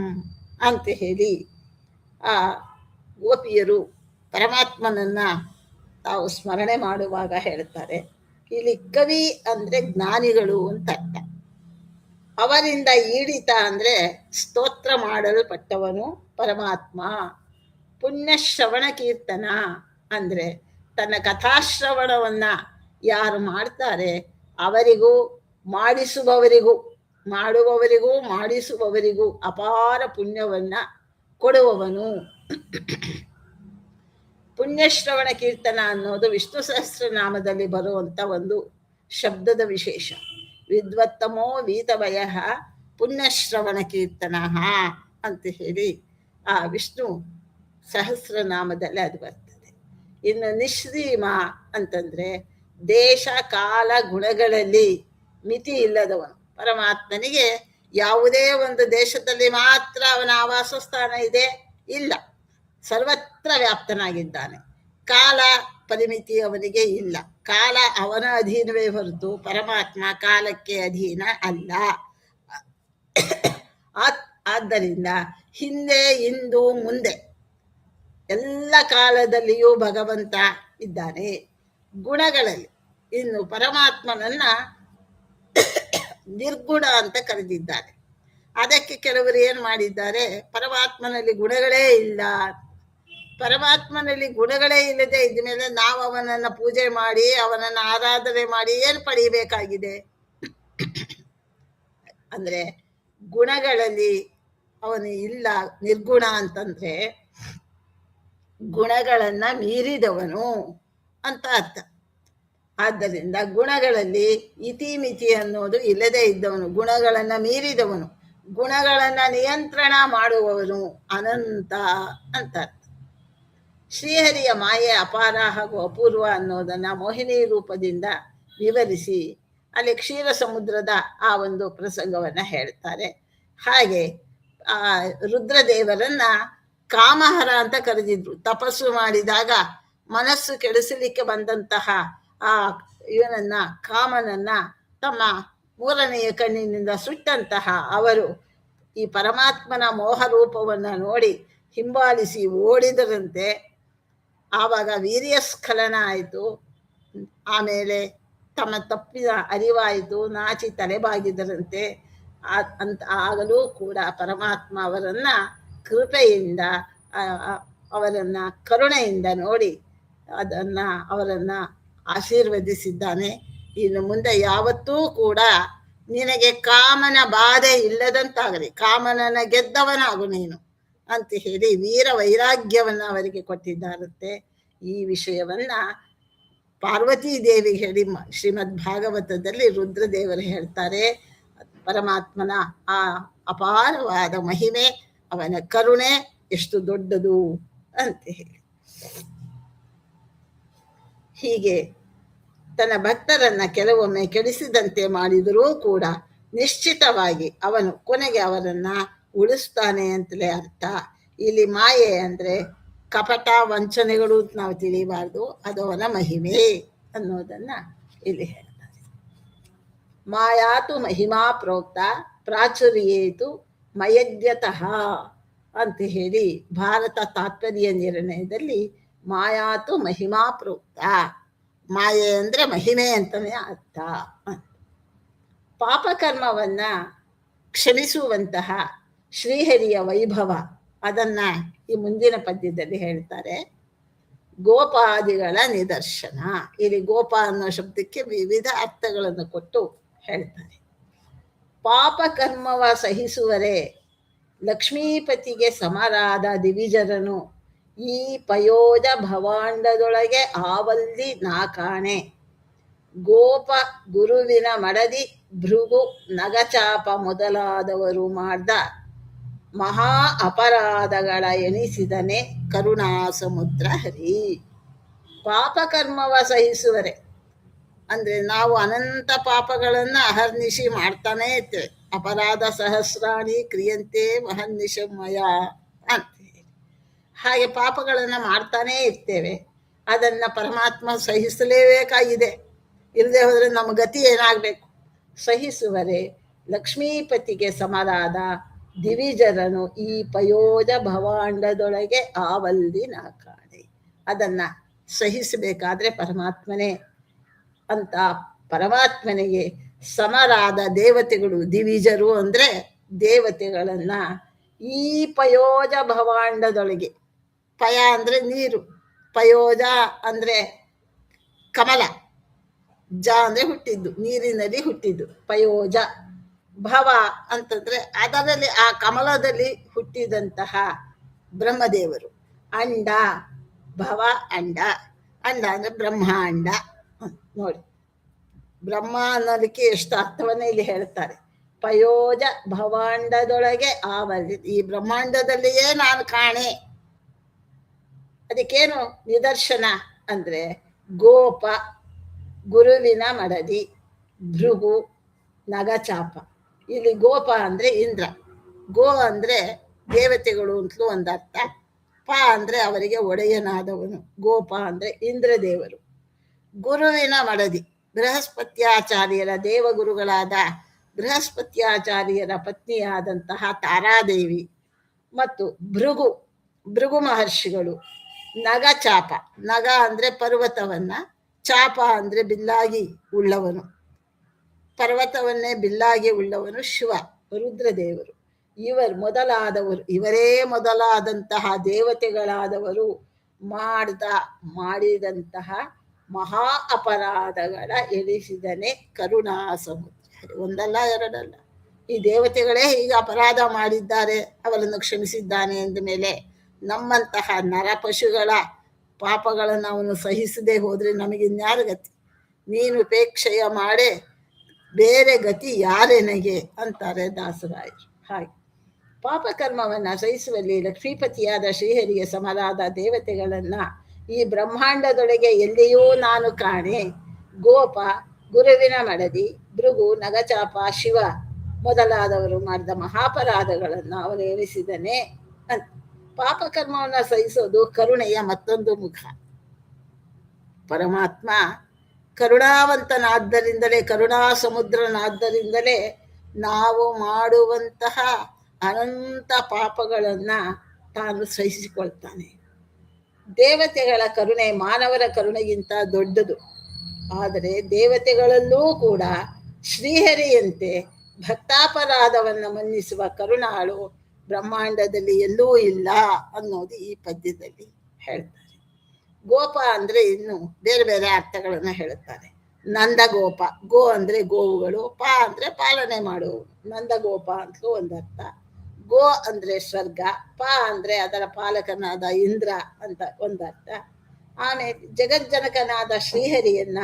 ಅಂತ ಹೇಳಿ ಆ ಗೋಪಿಯರು ಪರಮಾತ್ಮನನ್ನ ತಾವು ಸ್ಮರಣೆ ಮಾಡುವಾಗ ಹೇಳ್ತಾರೆ. ಇಲ್ಲಿ ಕವಿ ಅಂದ್ರೆ ಜ್ಞಾನಿಗಳು ಅಂತ ಅರ್ಥ. ಅವರಿಂದ ಈಡಿತ ಅಂದ್ರೆ ಸ್ತೋತ್ರ ಮಾಡಲ್ಪಟ್ಟವನು ಪರಮಾತ್ಮ. ಪುಣ್ಯಶ್ರವಣ ಕೀರ್ತನ ಅಂದ್ರೆ ತನ್ನ ಕಥಾಶ್ರವಣವನ್ನ ಯಾರು ಮಾಡ್ತಾರೆ ಅವರಿಗೂ ಮಾಡಿಸುವವರಿಗೂ, ಮಾಡುವವರಿಗೂ ಮಾಡಿಸುವವರಿಗೂ ಅಪಾರ ಪುಣ್ಯವನ್ನ ಕೊಡುವವನು. ಪುಣ್ಯಶ್ರವಣ ಕೀರ್ತನ ಅನ್ನೋದು ವಿಷ್ಣು ಸಹಸ್ರನಾಮದಲ್ಲಿ ಬರುವಂತ ಒಂದು ಶಬ್ದದ ವಿಶೇಷ. ವಿದ್ವತ್ತಮೋ ವೀತವಯ ಪುಣ್ಯಶ್ರವಣ ಕೀರ್ತನ ಅಂತ ಹೇಳಿ ಆ ವಿಷ್ಣು ಸಹಸ್ರನಾಮದಲ್ಲಿ ಅದು ಬರ್ತದೆ. ಇನ್ನು ನಿಶ್ರೀಮ ಅಂತಂದ್ರೆ ದೇಶ ಕಾಲ ಗುಣಗಳಲ್ಲಿ ಮಿತಿ ಇಲ್ಲದವನು. ಪರಮಾತ್ಮನಿಗೆ ಯಾವುದೇ ಒಂದು ದೇಶದಲ್ಲಿ ಮಾತ್ರ ಅವನ ಆವಾಸ ಸ್ಥಾನ ಇದೆ ಇಲ್ಲ, ಸರ್ವತ್ರ ವ್ಯಾಪ್ತನಾಗಿದ್ದಾನೆ. ಕಾಲ ಪರಿಮಿತಿ ಅವನಿಗೆ ಇಲ್ಲ. ಕಾಲ ಅವನ ಅಧೀನವೇ ಹೊರತು ಪರಮಾತ್ಮ ಕಾಲಕ್ಕೆ ಅಧೀನ ಅಲ್ಲ. ಆದ್ದರಿಂದ ಹಿಂದೆ ಇಂದು ಮುಂದೆ ಎಲ್ಲ ಕಾಲದಲ್ಲಿಯೂ ಭಗವಂತ ಇದ್ದಾನೆ. ಗುಣಗಳಲ್ಲಿ ಇನ್ನು ಪರಮಾತ್ಮನನ್ನ ನಿರ್ಗುಣ ಅಂತ ಕರೆದಿದ್ದಾರೆ. ಅದಕ್ಕೆ ಕೆಲವರು ಏನ್ ಮಾಡಿದ್ದಾರೆ, ಪರಮಾತ್ಮನಲ್ಲಿ ಗುಣಗಳೇ ಇಲ್ಲ. ಪರಮಾತ್ಮನಲ್ಲಿ ಗುಣಗಳೇ ಇಲ್ಲದೆ ಇದ್ಮೇಲೆ ನಾವು ಅವನನ್ನ ಪೂಜೆ ಮಾಡಿ ಅವನನ್ನ ಆರಾಧನೆ ಮಾಡಿ ಏನು ಪಡೆಯಬೇಕಾಗಿದೆ? ಅಂದ್ರೆ ಗುಣಗಳಲ್ಲಿ ಅವನು ಇಲ್ಲ, ನಿರ್ಗುಣ ಅಂತಂದ್ರೆ ಗುಣಗಳನ್ನ ಮೀರಿದವನು ಅಂತ ಅರ್ಥ. ಆದ್ದರಿಂದ ಗುಣಗಳಲ್ಲಿ ಇತಿಮಿತಿ ಅನ್ನೋದು ಇಲ್ಲದೆ ಇದ್ದವನು, ಗುಣಗಳನ್ನ ಮೀರಿದವನು, ಗುಣಗಳನ್ನ ನಿಯಂತ್ರಣ ಮಾಡುವವನು ಅನಂತ ಅಂತ ಅರ್ಥ. ಶ್ರೀಹರಿಯ ಮಾಯೆ ಅಪಾರ ಹಾಗೂ ಅಪೂರ್ವ ಅನ್ನೋದನ್ನ ಮೋಹಿನಿ ರೂಪದಿಂದ ವಿವರಿಸಿ ಅಲ್ಲಿ ಕ್ಷೀರ ಸಮುದ್ರದ ಆ ಒಂದು ಪ್ರಸಂಗವನ್ನ ಹೇಳ್ತಾರೆ. ಹಾಗೆ ಆ ರುದ್ರದೇವರನ್ನ ಕಾಮಹರ ಅಂತ ಕರೆದಿದ್ರು. ತಪಸ್ಸು ಮಾಡಿದಾಗ ಮನಸ್ಸು ಕೆಡಿಸಲಿಕ್ಕೆ ಬಂದಂತಹ ಆ ಇವನನ್ನ ಕಾಮನನ್ನ ತಮ್ಮ ಮೂರನೆಯ ಕಣ್ಣಿನಿಂದ ಸುಟ್ಟಂತಹ ಅವರು ಈ ಪರಮಾತ್ಮನ ಮೋಹ ರೂಪವನ್ನ ನೋಡಿ ಹಿಂಬಾಲಿಸಿ ಓಡಿದರಂತೆ. ಆವಾಗ ವೀರ್ಯಸ್ಖಲನ ಆಯಿತು. ಆಮೇಲೆ ತಮ್ಮ ತಪ್ಪಿನ ಅರಿವಾಯಿತು, ನಾಚಿ ತಲೆಬಾಗಿದರಂತೆ. ಅಂತ ಆಗಲೂ ಕೂಡ ಪರಮಾತ್ಮ ಅವರನ್ನ ಕೃಪೆಯಿಂದ ಅವರನ್ನ ಕರುಣೆಯಿಂದ ನೋಡಿ ಅವರನ್ನ ಆಶೀರ್ವದಿಸಿದ್ದಾನೆ. ಇನ್ನು ಮುಂದೆ ಯಾವತ್ತೂ ಕೂಡ ನಿನಗೆ ಕಾಮನ ಬಾಧೆ ಇಲ್ಲದಂತಾಗಲಿ, ಕಾಮನನ ಗೆದ್ದವನಾಗು ನೀನು ಅಂತ ಹೇಳಿ ವೀರ ವೈರಾಗ್ಯವನ್ನ ಅವರಿಗೆ ಕೊಟ್ಟಿದ್ದಾರಂತೆ. ಈ ವಿಷಯವನ್ನ ಪಾರ್ವತೀ ದೇವಿ ಹೇಳಿ ಶ್ರೀಮದ್ ಭಾಗವತದಲ್ಲಿ ರುದ್ರದೇವರು ಹೇಳ್ತಾರೆ. ಪರಮಾತ್ಮನ ಆ ಅಪಾರವಾದ ಮಹಿಮೆ, ಅವನ ಕರುಣೆ ಎಷ್ಟು ದೊಡ್ಡದು ಅಂತ ಹೇಳಿ. ಹೀಗೆ ತನ್ನ ಭಕ್ತರನ್ನ ಕೆಲವೊಮ್ಮೆ ಕೆಡಿಸಿದಂತೆ ಮಾಡಿದರೂ ಕೂಡ ನಿಶ್ಚಿತವಾಗಿ ಅವನು ಕೊನೆಗೆ ಅವರನ್ನ ಉಳಿಸ್ತಾನೆ ಅಂತಲೇ ಅರ್ಥ. ಇಲ್ಲಿ ಮಾಯೆ ಅಂದ್ರೆ ಕಪಟ ವಂಚನೆಗಳು ನಾವು ತಿಳಿಯಬಾರ್ದು, ಅದು ಅವನ ಮಹಿಮೆ ಅನ್ನೋದನ್ನ ಇಲ್ಲಿ ಹೇಳ್ತಾರೆ. ಮಾಯಾತು ಮಹಿಮಾ ಪ್ರೋಕ್ತ ಪ್ರಾಚುರ್ಯೇತು ಮಯದ್ಯತಃ ಅಂತ ಹೇಳಿ ಭಾರತ ತಾತ್ಪರ್ಯ ನಿರ್ಣಯದಲ್ಲಿ ಮಾಯಾತು ಮಹಿಮಾ ಪ್ರೋಕ್ತ, ಮಾಯೆ ಅಂದ್ರೆ ಮಹಿಮೆ ಅಂತಾನೆ ಅರ್ಥ. ಪಾಪಕರ್ಮವನ್ನ ಕ್ಷಮಿಸುವಂತಹ ಶ್ರೀಹರಿಯ ವೈಭವ ಅದನ್ನ ಈ ಮುಂದಿನ ಪದ್ಯದಲ್ಲಿ ಹೇಳ್ತಾರೆ. ಗೋಪಾದಿಗಳ ನಿದರ್ಶನ. ಇಲ್ಲಿ ಗೋಪ ಅನ್ನೋ ಶಬ್ದಕ್ಕೆ ವಿವಿಧ ಅರ್ಥಗಳನ್ನು ಕೊಟ್ಟು ಹೇಳ್ತಾರೆ. ಪಾಪಕರ್ಮವ ಸಹಿಸುವರೆ ಲಕ್ಷ್ಮೀಪತಿಗೆ ಸಮರಾದ ದಿವಿಜರನು ಈ ಪಯೋಜ ಭವಾಂಡದೊಳಗೆ ಆವಲ್ಲಿ ನಾಕಾಣೆ. ಗೋಪ ಗುರುವಿನ ಮಡದಿ ಭೃಗು ನಗಚಾಪ ಮೊದಲಾದವರು ಮಾಡ್ದ ಮಹಾ ಅಪರಾಧಗಳ ಎಣಿಸಿದನೆ ಕರುಣಾ ಸಮುದ್ರ ಹರಿ. ಪಾಪಕರ್ಮವ ಸಹಿಸುವರೆ ಅಂದ್ರೆ ನಾವು ಅನಂತ ಪಾಪಗಳನ್ನ ಅಹರ್ನಿಶಿ ಮಾಡ್ತಾನೆ ಇರ್ತೇವೆ. ಅಪರಾಧ ಸಹಸ್ರಾಣಿ ಕ್ರಿಯಂತೆ ಮಹನ್ನಿಶಮಯ ಅಂತ ಹೇಳಿ ಹಾಗೆ ಪಾಪಗಳನ್ನ ಮಾಡ್ತಾನೇ ಇರ್ತೇವೆ. ಅದನ್ನ ಪರಮಾತ್ಮ ಸಹಿಸಲೇಬೇಕಾಗಿದೆ. ಇಲ್ಲದೆ ಹೋದ್ರೆ ನಮ್ಮ ಗತಿ ಏನಾಗಬೇಕು? ಸಹಿಸುವರೆ ಲಕ್ಷ್ಮೀಪತಿಗೆ ಸಮರಾದ ದಿವಿಜರನು ಈ ಪಯೋಜ ಭವಾಂಡದೊಳಗೆ ಆವಲ್ಲಿ ನಾಕಾಣೆ. ಅದನ್ನ ಸಹಿಸಬೇಕಾದ್ರೆ ಪರಮಾತ್ಮನೇ ಅಂತ ಪರಮಾತ್ಮನಿಗೆ ಸಮರಾದ ದೇವತೆಗಳು, ದಿವಿಜರು ಅಂದ್ರೆ ದೇವತೆಗಳನ್ನ ಈ ಪಯೋಜ ಭವಾಂಡದೊಳಗೆ, ಪಯ ಅಂದ್ರೆ ನೀರು, ಪಯೋಜ ಅಂದ್ರೆ ಕಮಲ, ಜ ಅಂದ್ರೆ ಹುಟ್ಟಿದ್ದು, ನೀರಿನಲ್ಲಿ ಹುಟ್ಟಿದ್ದು ಪಯೋಜ. ಭವ ಅಂತಂದ್ರೆ ಅದರಲ್ಲಿ ಆ ಕಮಲದಲ್ಲಿ ಹುಟ್ಟಿದಂತಹ ಬ್ರಹ್ಮದೇವರು. ಅಂಡ ಭವ ಅಂಡ, ಅಂಡ ಅಂದ್ರೆ ಬ್ರಹ್ಮಾಂಡ. ನೋಡಿ, ಬ್ರಹ್ಮ ಅನ್ನೋದಕ್ಕೆ ಎಷ್ಟು ಅರ್ಥವನ್ನ ಇಲ್ಲಿ ಹೇಳ್ತಾರೆ. ಪಯೋಜ ಭವಾಂಡದೊಳಗೆ ಆವಲ್ಲಿ, ಈ ಬ್ರಹ್ಮಾಂಡದಲ್ಲಿಯೇ ನಾನು ಕಾಣೆ. ಅದಕ್ಕೇನು ನಿದರ್ಶನ ಅಂದ್ರೆ ಗೋಪ ಗುರುವಿನ ಮಡದಿ, ಭೃಗು ನಗಚಾಪ. ಇಲ್ಲಿ ಗೋಪ ಅಂದ್ರೆ ಇಂದ್ರ, ಗೋ ಅಂದ್ರೆ ದೇವತೆಗಳು ಅಂತಲೂ ಒಂದರ್ಥ, ಪ ಅಂದ್ರೆ ಅವರಿಗೆ ಒಡೆಯನಾದವನು, ಗೋಪ ಅಂದ್ರೆ ಇಂದ್ರದೇವರು. ಗುರುವಿನ ಮಡದಿ ಬೃಹಸ್ಪತ್ಯಾಚಾರ್ಯರ ದೇವಗುರುಗಳಾದ ಬೃಹಸ್ಪತ್ಯಾಚಾರ್ಯರ ಪತ್ನಿಯಾದಂತಹ ತಾರಾದೇವಿ ಮತ್ತು ಭೃಗು ಮಹರ್ಷಿಗಳು. ನಗಚಾಪ, ನಗ ಅಂದ್ರೆ ಪರ್ವತವನ್ನ, ಚಾಪ ಅಂದ್ರೆ ಬಿಲ್ಲಾಗಿ ಉಳ್ಳವನು, ಪರ್ವತವನ್ನೇ ಬಿಲ್ಲಾಗಿ ಉಳ್ಳವನು ಶಿವ ರುದ್ರದೇವರು. ಇವರೇ ಮೊದಲಾದಂತಹ ದೇವತೆಗಳಾದವರು ಮಾಡಿದಂತಹ ಮಹಾ ಅಪರಾಧಗಳ ಎಣಿಸಿದನೆ ಕರುಣಾ ಸಮುದ್ರ. ಒಂದಲ್ಲ ಎರಡಲ್ಲ, ಈ ದೇವತೆಗಳೇ ಈಗ ಅಪರಾಧ ಮಾಡಿದ್ದಾರೆ, ಅವರನ್ನು ಕ್ಷಮಿಸಿದ್ದಾನೆ ಎಂದ ಮೇಲೆ ನಮ್ಮಂತಹ ನರಪಶುಗಳ ಪಾಪಗಳನ್ನು ಅವನು ಸಹಿಸದೆ ಹೋದ್ರೆ ನಮಗೆ ಇನ್ಯಾರ ಗತಿ? ನೀನು ಉಪೇಕ್ಷೆಯ ಮಾಡೇ ಬೇರೆ ಗತಿ ಯಾರೆನಗೆ ಅಂತಾರೆ ದಾಸರಾಯರು. ಹಾಗೆ ಪಾಪಕರ್ಮವನ್ನ ಸಹಿಸುವಲ್ಲಿ ಲಕ್ಷ್ಮೀಪತಿಯಾದ ಶ್ರೀಹರಿಗೆ ಸಮರಾದ ದೇವತೆಗಳನ್ನ ಈ ಬ್ರಹ್ಮಾಂಡದೊಳಗೆ ಎಲ್ಲಿಯೂ ನಾನು ಕಾಣೆ. ಗೋಪ ಗುರುವಿನ ಮಡದಿ ಭೃಗು ನಗಚಾಪ ಶಿವ ಮೊದಲಾದವರು ಮಾಡಿದ ಮಹಾಪರಾಧಗಳನ್ನು ಅವನು ಎಣಿಸಿದನೆ ಅಂತ. ಪಾಪಕರ್ಮವನ್ನ ಸಹಿಸೋದು ಕರುಣೆಯ ಮತ್ತೊಂದು ಮುಖ. ಪರಮಾತ್ಮ ಕರುಣಾವಂತನಾದ್ದರಿಂದಲೇ, ಕರುಣಾ ಸಮುದ್ರನಾದ್ದರಿಂದಲೇ ನಾವು ಮಾಡುವಂತಹ ಅನಂತ ಪಾಪಗಳನ್ನ ತಾನು ಸಹಿಸಿಕೊಳ್ತಾನೆ. ದೇವತೆಗಳ ಕರುಣೆ ಮಾನವರ ಕರುಣೆಗಿಂತ ದೊಡ್ಡದು. ಆದರೆ ದೇವತೆಗಳಲ್ಲೂ ಕೂಡ ಶ್ರೀಹರಿಯಂತೆ ಭಕ್ತಾಪರಾಧವನ್ನ ಮನ್ನಿಸುವ ಕರುಣಾಳು ಬ್ರಹ್ಮಾಂಡದಲ್ಲಿ ಎಲ್ಲೂ ಇಲ್ಲ ಅನ್ನೋದು ಈ ಪದ್ಯದಲ್ಲಿ ಹೇಳ್ತಾರೆ. ಗೋಪ ಅಂದ್ರೆ ಇನ್ನು ಬೇರೆ ಬೇರೆ ಅರ್ಥಗಳನ್ನ ಹೇಳುತ್ತಾರೆ. ನಂದಗೋಪ, ಗೋ ಅಂದ್ರೆ ಗೋವುಗಳು, ಪ ಅಂದ್ರೆ ಪಾಲನೆ ಮಾಡುವು. ನಂದಗೋಪ ಅಂತಲೂ ಒಂದರ್ಥ. ಗೋ ಅಂದ್ರೆ ಸ್ವರ್ಗ, ಪ ಅಂದ್ರೆ ಅದರ ಪಾಲಕನಾದ ಇಂದ್ರ ಅಂತ ಒಂದರ್ಥ. ಆಮೇಲೆ ಜಗಜ್ಜನಕನಾದ ಶ್ರೀಹರಿಯನ್ನ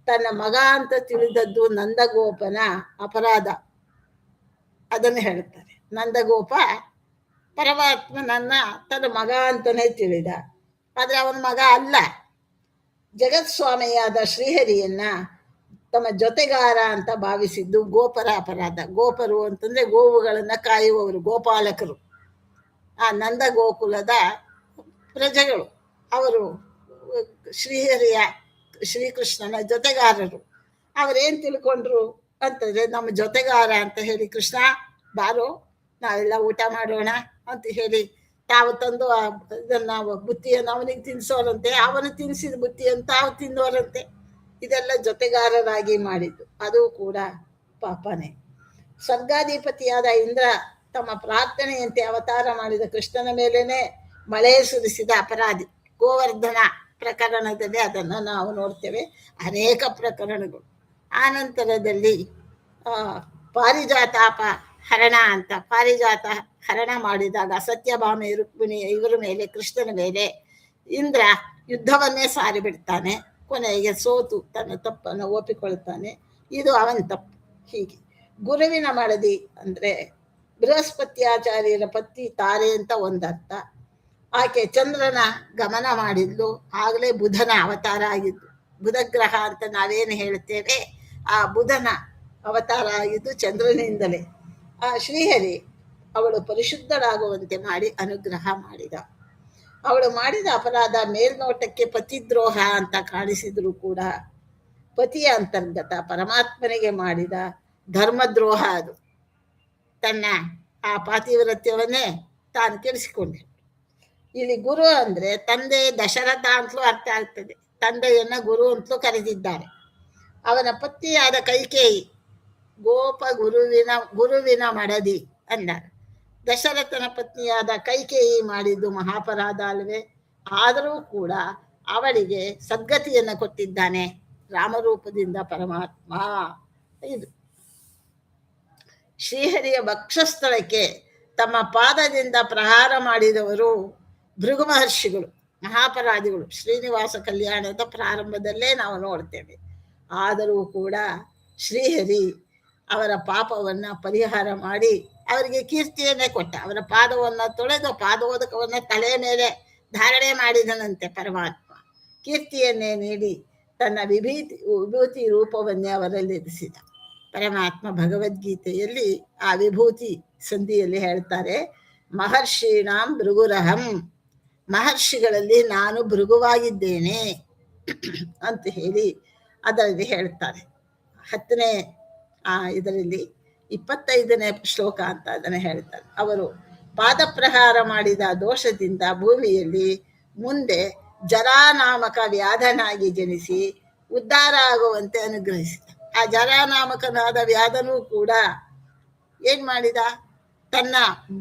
ತನ್ನ ಮಗ ಅಂತ ತಿಳಿದದ್ದು ನಂದಗೋಪನ ಅಪರಾಧ, ಅದನ್ನು ಹೇಳುತ್ತಾರೆ. ನಂದಗೋಪ ಪರಮಾತ್ಮನನ್ನ ತನ್ನ ಮಗ ಅಂತಾನೆ ತಿಳಿದ, ಆದ್ರೆ ಅವನ ಮಗ ಅಲ್ಲ. ಜಗತ್ಸ್ವಾಮಿಯಾದ ಶ್ರೀಹರಿಯನ್ನ ತಮ್ಮ ಜೊತೆಗಾರ ಅಂತ ಭಾವಿಸಿದ್ದು ಗೋಪರ ಅಪರಾಧ. ಗೋಪರು ಅಂತಂದ್ರೆ ಗೋವುಗಳನ್ನ ಕಾಯುವವರು, ಗೋಪಾಲಕರು. ಆ ನಂದ ಗೋಕುಲದ ಪ್ರಜೆಗಳು, ಅವರು ಶ್ರೀಹರಿಯ ಶ್ರೀಕೃಷ್ಣನ ಜೊತೆಗಾರರು. ಅವರೇನ್ ತಿಳ್ಕೊಂಡ್ರು ಅಂತಂದ್ರೆ, ನಮ್ಮ ಜೊತೆಗಾರ ಅಂತ ಹೇಳಿ ಕೃಷ್ಣ ಬಾರೋ ನಾವೆಲ್ಲ ಊಟ ಮಾಡೋಣ ಅಂತ ಹೇಳಿ ತಾವು ತಂದು ಇದನ್ನ ಬುತ್ತಿಯನ್ನು ಅವನಿಗೆ ತಿನ್ಸೋರಂತೆ, ಅವನು ತಿನ್ಸಿದ ಬುತ್ತಿಯನ್ನು ತಾವು ತಿನ್ನೋರಂತೆ. ಇದೆಲ್ಲ ಜೊತೆಗಾರರಾಗಿ ಮಾಡಿದ್ದು, ಅದು ಕೂಡ ಪಾಪನೇ. ಸ್ವರ್ಗಾಧಿಪತಿಯಾದ ಇಂದ್ರ ತಮ್ಮ ಪ್ರಾರ್ಥನೆಯಂತೆ ಅವತಾರ ಮಾಡಿದ ಕೃಷ್ಣನ ಮೇಲೇನೆ ಮಳೆ ಸುರಿಸಿದ ಅಪರಾಧಿ. ಗೋವರ್ಧನ ಪ್ರಕರಣದಲ್ಲಿ ಅದನ್ನು ನಾವು ನೋಡ್ತೇವೆ, ಅನೇಕ ಪ್ರಕರಣಗಳು. ಆನಂತರದಲ್ಲಿ ಪಾರಿಜಾತಾಪ ಹರಣ ಅಂತ, ಪಾರಿಜಾತ ಹರಣ ಮಾಡಿದಾಗ ಸತ್ಯಭಾಮೆ ರುಕ್ಮಿಣಿ ಇವರ ಮೇಲೆ, ಕೃಷ್ಣನ ಮೇಲೆ ಇಂದ್ರ ಯುದ್ಧವನ್ನೇ ಸಾರಿಬಿಡ್ತಾನೆ. ಕೊನೆಗೆ ಸೋತು ತನ್ನ ತಪ್ಪನ್ನು ಒಪ್ಪಿಕೊಳ್ತಾನೆ, ಇದು ಅವನ ತಪ್ಪು. ಹೀಗೆ ಗುರುವಿನ ಮಡದಿ ಅಂದ್ರೆ ಬೃಹಸ್ಪತ್ಯಾಚಾರ್ಯರ ಪತ್ನಿ ತಾರೆ ಅಂತ ಒಂದರ್ಥ. ಆಕೆ ಚಂದ್ರನ ಗಮನ ಮಾಡಿದ್ಲು, ಆಗಲೇ ಬುಧನ ಅವತಾರ ಆಗಿದ್ದು. ಬುಧಗ್ರಹ ಅಂತ ನಾವೇನು ಹೇಳ್ತೇವೆ, ಆ ಬುಧನ ಅವತಾರ ಆಗಿದ್ದು ಚಂದ್ರನಿಂದಲೇ. ಆ ಶ್ರೀಹರಿ ಅವಳು ಪರಿಶುದ್ಧಳಾಗುವಂತೆ ಮಾಡಿ ಅನುಗ್ರಹ ಮಾಡಿದ. ಅವಳು ಮಾಡಿದ ಅಪರಾಧ ಮೇಲ್ನೋಟಕ್ಕೆ ಪತಿದ್ರೋಹ ಅಂತ ಕಾಣಿಸಿದ್ರು ಕೂಡ ಪತಿಯ ಅಂತರ್ಗತ ಪರಮಾತ್ಮನಿಗೆ ಮಾಡಿದ ಧರ್ಮದ್ರೋಹ ಅದು. ತನ್ನ ಆ ಪಾತಿವ್ರತ್ಯವನ್ನೇ ತಾನು ಕೆಡಿಸಿಕೊಂಡೆ. ಇಲ್ಲಿ ಗುರು ಅಂದ್ರೆ ತಂದೆ ದಶರಥ ಅಂತಲೂ ಅರ್ಥ ಆಗ್ತದೆ. ತಂದೆಯನ್ನ ಗುರು ಅಂತಲೂ ಕರೆದಿದ್ದಾರೆ. ಅವನ ಪತ್ನಿಯಾದ ಕೈಕೇಯಿ ಗೋಪ ಗುರುವಿನ ಮಡದಿ ಅಂದಾರೆ. ದಶರಥನ ಪತ್ನಿಯಾದ ಕೈಕೇಯಿ ಮಾಡಿದ್ದು ಮಹಾಪರಾಧ ಅಲ್ವೇ? ಆದರೂ ಕೂಡ ಅವಳಿಗೆ ಸದ್ಗತಿಯನ್ನು ಕೊಟ್ಟಿದ್ದಾನೆ ರಾಮರೂಪದಿಂದ ಪರಮಾತ್ಮ. ಇದು ಶ್ರೀಹರಿಯ ವಕ್ಷಸ್ಥಳಕ್ಕೆ ತಮ್ಮ ಪಾದದಿಂದ ಪ್ರಹಾರ ಮಾಡಿದವರು ಭೃಗು ಮಹರ್ಷಿಗಳು, ಮಹಾಪರಾಧಿಗಳು. ಶ್ರೀನಿವಾಸ ಕಲ್ಯಾಣದ ಪ್ರಾರಂಭದಲ್ಲೇ ನಾವು ನೋಡ್ತೇವೆ. ಆದರೂ ಕೂಡ ಶ್ರೀಹರಿ ಅವರ ಪಾಪವನ್ನ ಪರಿಹಾರ ಮಾಡಿ ಅವರಿಗೆ ಕೀರ್ತಿಯನ್ನೇ ಕೊಟ್ಟ. ಅವರ ಪಾದವನ್ನು ತೊಳೆದು ಪಾದೋದಕವನ್ನ ತಲೆ ಮೇಲೆ ಧಾರಣೆ ಮಾಡಿದನಂತೆ ಪರಮಾತ್ಮ. ಕೀರ್ತಿಯನ್ನೇ ನೀಡಿ ತನ್ನ ವಿಭೂತಿ ರೂಪವನ್ನೇ ಅವರಲ್ಲಿ ಇರಿಸಿದ ಪರಮಾತ್ಮ. ಭಗವದ್ಗೀತೆಯಲ್ಲಿ ಆ ವಿಭೂತಿ ಸಂಧಿಯಲ್ಲಿ ಹೇಳ್ತಾರೆ, ಮಹರ್ಷೀಣಾಂ ಭೃಗುರಹಂ, ಮಹರ್ಷಿಗಳಲ್ಲಿ ನಾನು ಭೃಗುವಾಗಿದ್ದೇನೆ ಅಂತ ಹೇಳಿ ಅದರಲ್ಲಿ ಹೇಳ್ತಾರೆ. 10ನೇ ಇದರಲ್ಲಿ 25ನೇ ಶ್ಲೋಕ ಅಂತ ಅದನ್ನು ಹೇಳ್ತಾರೆ. ಅವರು ಪಾದಪ್ರಹಾರ ಮಾಡಿದ ದೋಷದಿಂದ ಭೂಮಿಯಲ್ಲಿ ಮುಂದೆ ಜರಾನಾಮಕ ವ್ಯಾಧನಾಗಿ ಜನಿಸಿ ಉದ್ಧಾರ ಆಗುವಂತೆ ಅನುಗ್ರಹಿಸಿದ. ಆ ಜರಾನಾಮಕನಾದ ವ್ಯಾಧನೂ ಕೂಡ ಏನ್ ಮಾಡಿದ, ತನ್ನ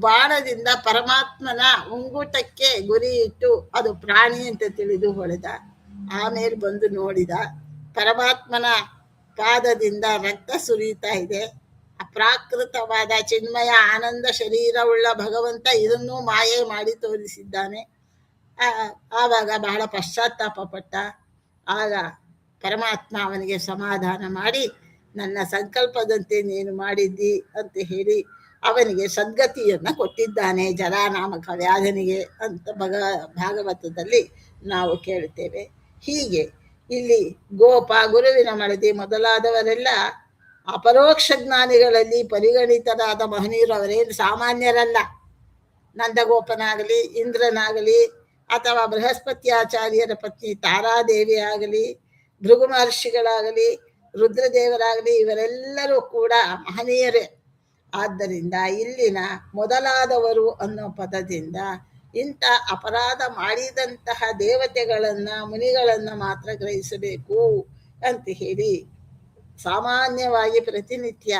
ಬಾಣದಿಂದ ಪರಮಾತ್ಮನ ಉಂಗುಟಕ್ಕೆ ಗುರಿ ಇಟ್ಟು ಅದು ಪ್ರಾಣಿ ಅಂತ ತಿಳಿದು ಹೊಳೆದ. ಆಮೇಲೆ ಬಂದು ನೋಡಿದ, ಪರಮಾತ್ಮನ ಪಾದದಿಂದ ರಕ್ತ ಸುರಿಯುತ್ತಾ ಇದೆ. ಅಪ್ರಾಕೃತವಾದ ಚಿನ್ಮಯ ಆನಂದ ಶರೀರವುಳ್ಳ ಭಗವಂತ ಇದನ್ನೂ ಮಾಯೆ ಮಾಡಿ ತೋರಿಸಿದ್ದಾನೆ. ಆವಾಗ ಬಹಳ ಪಶ್ಚಾತ್ತಾಪ ಪಟ್ಟ. ಆಗ ಪರಮಾತ್ಮ ಅವನಿಗೆ ಸಮಾಧಾನ ಮಾಡಿ, ನನ್ನ ಸಂಕಲ್ಪದಂತೆ ನೀನು ಮಾಡಿದ್ದಿ ಅಂತ ಹೇಳಿ ಅವನಿಗೆ ಸದ್ಗತಿಯನ್ನ ಕೊಟ್ಟಿದ್ದಾನೆ ಜರಾನಾಮಕ ವ್ಯಾಧನಿಗೆ ಅಂತ ಭಾಗವತದಲ್ಲಿ ನಾವು ಕೇಳುತ್ತೇವೆ. ಹೀಗೆ ಇಲ್ಲಿ ಗೋಪ, ಗುರುವಿನ ಮಡದಿ ಮೊದಲಾದವರೆಲ್ಲ ಅಪರೋಕ್ಷ ಜ್ಞಾನಿಗಳಲ್ಲಿ ಪರಿಗಣಿತರಾದ ಮಹನೀಯರು. ಅವರೇನು ಸಾಮಾನ್ಯರಲ್ಲ. ನಂದಗೋಪನಾಗಲಿ, ಇಂದ್ರನಾಗಲಿ, ಅಥವಾ ಬೃಹಸ್ಪತ್ಯಾಚಾರ್ಯರ ಪತ್ನಿ ತಾರಾದೇವಿ ಆಗಲಿ, ಭೃಗು ಮಹರ್ಷಿಗಳಾಗಲಿ, ರುದ್ರದೇವರಾಗಲಿ, ಇವರೆಲ್ಲರೂ ಕೂಡ ಮಹನೀಯರೇ. ಆದ್ದರಿಂದ ಇಲ್ಲಿನ ಮೊದಲಾದವರು ಅನ್ನೋ ಪದದಿಂದ ಇಂಥ ಅಪರಾಧ ಮಾಡಿದಂತಹ ದೇವತೆಗಳನ್ನ, ಮುನಿಗಳನ್ನ ಮಾತ್ರ ಗ್ರಹಿಸಬೇಕು. ಅಂತ ಹೇಳಿ ಸಾಮಾನ್ಯವಾಗಿ ಪ್ರತಿನಿತ್ಯ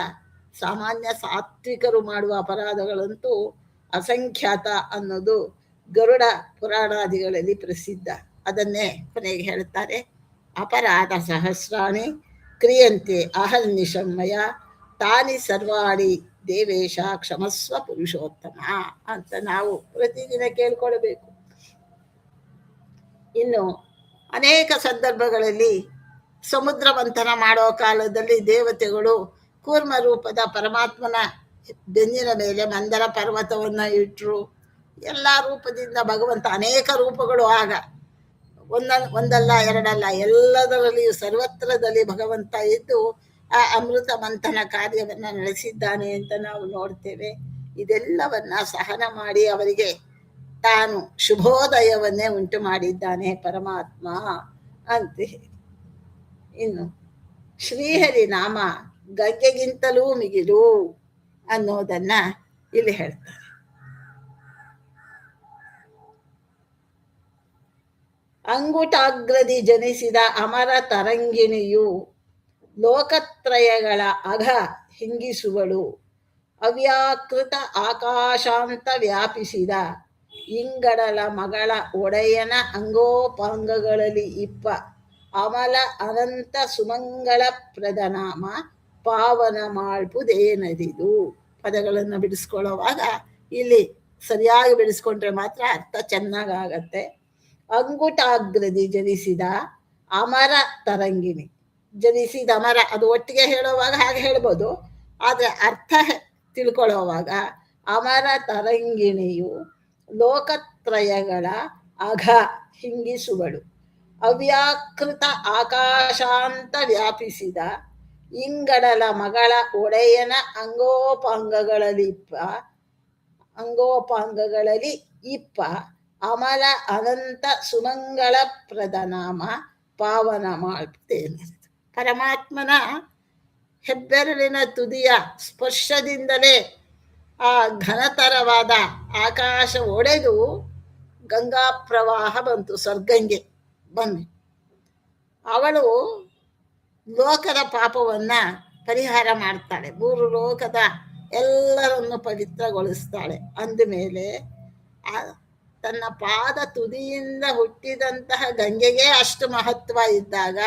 ಸಾಮಾನ್ಯ ಸಾತ್ವಿಕರು ಮಾಡುವ ಅಪರಾಧಗಳಂತೂ ಅಸಂಖ್ಯಾತ ಅನ್ನೋದು ಗರುಡ ಪುರಾಣಾದಿಗಳಲ್ಲಿ ಪ್ರಸಿದ್ಧ. ಅದನ್ನೇ ಕೊನೆಗೆ ಹೇಳ್ತಾರೆ, ಅಪರಾಧ ಸಹಸ್ರಾಣಿ ಕ್ರಿಯಂತೆ ಅಹರ್ನಿಶಂ ಮಯ ತಾನಿ ಸರ್ವಾಣಿ ದೇವೇಶ ಕ್ಷಮಸ್ವ ಪುರುಷೋತ್ತಮ ಅಂತ ನಾವು ಪ್ರತಿದಿನ ಕೇಳ್ಕೊಳ್ಬೇಕು. ಇನ್ನು ಅನೇಕ ಸಂದರ್ಭಗಳಲ್ಲಿ ಸಮುದ್ರ ಮಂಥನ ಮಾಡೋ ಕಾಲದಲ್ಲಿ ದೇವತೆಗಳು ಕೂರ್ಮ ರೂಪದ ಪರಮಾತ್ಮನ ಬೆನ್ನಿನ ಮೇಲೆ ಮಂದರ ಪರ್ವತವನ್ನು ಇಟ್ಟರು. ಎಲ್ಲ ರೂಪದಿಂದ ಭಗವಂತ ಅನೇಕ ರೂಪಗಳು ಆಗ ಒಂದಲ್ಲ ಎರಡಲ್ಲ ಎಲ್ಲದರಲ್ಲಿಯೂ ಸರ್ವತ್ರದಲ್ಲಿ ಭಗವಂತ ಇದ್ದು ಆ ಅಮೃತ ಮಂಥನ ಕಾರ್ಯವನ್ನು ನಡೆಸಿದ್ದಾನೆ ಅಂತ ನಾವು ನೋಡ್ತೇವೆ. ಇದೆಲ್ಲವನ್ನ ಸಹನ ಮಾಡಿ ಅವರಿಗೆ ತಾನು ಶುಭೋದಯವನ್ನೇ ಉಂಟು ಮಾಡಿದ್ದಾನೆ ಪರಮಾತ್ಮ ಅಂತ ಹೇಳಿ. ಇನ್ನು ಶ್ರೀಹರಿ ನಾಮ ಗಂಗೆಗಿಂತಲೂ ಮಿಗಿಲು ಅನ್ನೋದನ್ನ ಇಲ್ಲಿ ಹೇಳ್ತಾರೆ. ಅಂಗುಟಾಗ್ರದಿ ಜನಿಸಿದ ಅಮರ ತರಂಗಿಣಿಯು ಲೋಕತ್ರಯಗಳ ಅಘ ಹಿಂಗಿಸುವಳು. ಅವ್ಯಾಕೃತ ಆಕಾಶಾಂತ ವ್ಯಾಪಿಸಿದ ಇಂಗಡಲ ಮಗಳ ಒಡೆಯನ ಅಂಗೋಪಾಂಗಗಳಲ್ಲಿ ಇಪ್ಪ ಅಮಲ ಅನಂತ ಸುಮಂಗಳ ಪ್ರದನಾಮ ಪಾವನ ಮಾಡ್ಪುದೇನದಿದು. ಪದಗಳನ್ನು ಬಿಡಿಸ್ಕೊಳ್ಳೋವಾಗ ಇಲ್ಲಿ ಸರಿಯಾಗಿ ಬಿಡಿಸ್ಕೊಂಡ್ರೆ ಮಾತ್ರ ಅರ್ಥ ಚೆನ್ನಾಗತ್ತೆ. ಅಂಗುಟಾಗ್ರದಿ ಜನಿಸಿದ ಅಮರ ತರಂಗಿಣಿ, ಜನಿಸಿದ ಅಮರ ಅದು ಒಟ್ಟಿಗೆ ಹೇಳುವಾಗ ಹಾಗೆ ಹೇಳ್ಬೋದು, ಆದರೆ ಅರ್ಥ ತಿಳ್ಕೊಳ್ಳೋವಾಗ ಅಮರ ತರಂಗಿಣಿಯು ಲೋಕತ್ರಯಗಳ ಅಘ ಹಿಂಗಿಸುವಳು. ಅವ್ಯಾಕೃತ ಆಕಾಶಾಂತ ವ್ಯಾಪಿಸಿದ ಇಂಗಡಲ ಮಗಳ ಒಡೆಯನ ಅಂಗೋಪಾಂಗಗಳಲ್ಲಿ ಇಪ್ಪ ಅಮಲ ಅನಂತ ಸುಮಂಗಳ ಪ್ರದನಾಮ ಪಾವನ ಮಾಡ್ತೇನೆ. ಪರಮಾತ್ಮನ ಹೆಬ್ಬೆರಳಿನ ತುದಿಯ ಸ್ಪರ್ಶದಿಂದಲೇ ಆ ಘನತರವಾದ ಆಕಾಶ ಒಡೆದು ಗಂಗಾ ಪ್ರವಾಹ ಬಂತು, ಸರ್ಗಂಗೆ ಬಂದು ಅವಳು ಲೋಕದ ಪಾಪವನ್ನ ಪರಿಹಾರ ಮಾಡ್ತಾಳೆ, ಮೂರು ಲೋಕದ ಎಲ್ಲರನ್ನು ಪವಿತ್ರಗೊಳಿಸ್ತಾಳೆ. ಅಂದಮೇಲೆ ತನ್ನ ಪಾದ ತುದಿಯಿಂದ ಹುಟ್ಟಿದಂತಹ ಗಂಗೆಗೆ ಅಷ್ಟು ಮಹತ್ವ ಇದ್ದಾಗ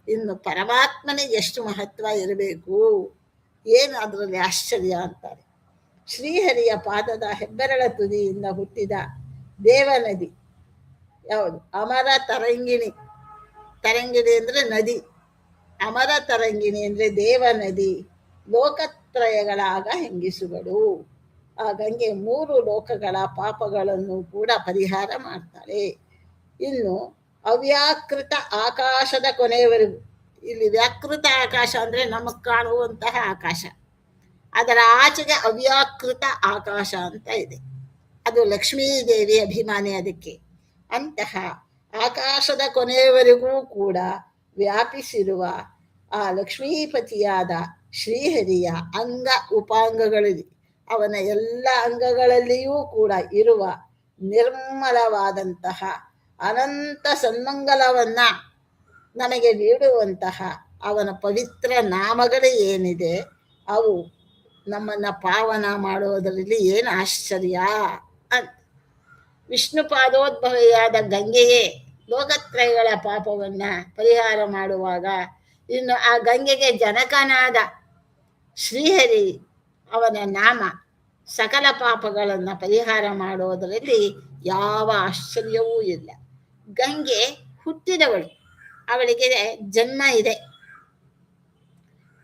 ಇನ್ನು ಪರಮಾತ್ಮನಿಗೆ ಎಷ್ಟು ಮಹತ್ವ ಇರಬೇಕು, ಏನು ಅದರಲ್ಲಿ ಆಶ್ಚರ್ಯ ಅಂತಾರೆ. ಶ್ರೀಹರಿಯ ಪಾದದ ಹೆಬ್ಬೆರಳ ತುದಿಯಿಂದ ಹುಟ್ಟಿದ ದೇವನದಿ ಯಾವುದು? ಅಮರ ತರಂಗಿಣಿ. ತರಂಗಿಣಿ ಅಂದರೆ ನದಿ, ಅಮರ ತರಂಗಿಣಿ ಅಂದರೆ ದೇವನದಿ. ಲೋಕತ್ರಯಗಳಾಗ ಹೆಂಗಿಸುಗಳು. ಆ ಗಂಗೆ ಮೂರು ಲೋಕಗಳ ಪಾಪಗಳನ್ನು ಕೂಡ ಪರಿಹಾರ ಮಾಡ್ತಾಳೆ. ಇನ್ನು ಅವ್ಯಾಕೃತ ಆಕಾಶದ ಕೊನೆಯವರೆಗೂ, ಇಲ್ಲಿ ವ್ಯಾಕೃತ ಆಕಾಶ ಅಂದರೆ ನಮಗೆ ಕಾಣುವಂತಹ ಆಕಾಶ, ಅದರ ಆಚೆಗೆ ಅವ್ಯಾಕೃತ ಆಕಾಶ ಅಂತ ಇದೆ, ಅದು ಲಕ್ಷ್ಮೀದೇವಿ ಅಭಿಮಾನಿ ಅದಕ್ಕೆ. ಅಂತಹ ಆಕಾಶದ ಕೊನೆಯವರೆಗೂ ಕೂಡ ವ್ಯಾಪಿಸಿರುವ ಆ ಲಕ್ಷ್ಮೀಪತಿಯಾದ ಶ್ರೀಹರಿಯ ಅಂಗ ಉಪಾಂಗಗಳಲ್ಲಿ, ಅವನ ಎಲ್ಲ ಅಂಗಗಳಲ್ಲಿಯೂ ಕೂಡ ಇರುವ ನಿರ್ಮಲವಾದಂತಹ ಅನಂತ ಸನ್ಮಂಗಲವನ್ನ ನಮಗೆ ನೀಡುವಂತಹ ಅವನ ಪವಿತ್ರ ನಾಮಗಳು ಏನಿದೆ ಅವು ನಮ್ಮನ್ನ ಪಾವನ ಮಾಡೋದರಲ್ಲಿ ಏನು ಆಶ್ಚರ್ಯ ಅಂತ. ವಿಷ್ಣು ಪಾದೋದ್ಭವೆಯಾದ ಗಂಗೆಯೇ ಲೋಕತ್ರಯಗಳ ಪಾಪವನ್ನ ಪರಿಹಾರ ಮಾಡುವಾಗ, ಇನ್ನು ಆ ಗಂಗೆಗೆ ಜನಕನಾದ ಶ್ರೀಹರಿ ಅವನ ನಾಮ ಸಕಲ ಪಾಪಗಳನ್ನು ಪರಿಹಾರ ಮಾಡೋದರಲ್ಲಿ ಯಾವ ಆಶ್ಚರ್ಯವೂ ಇಲ್ಲ. ಗಂಗೆ ಹುಟ್ಟಿದವಳು, ಅವಳಿಗೆ ಜನ್ಮ ಇದೆ,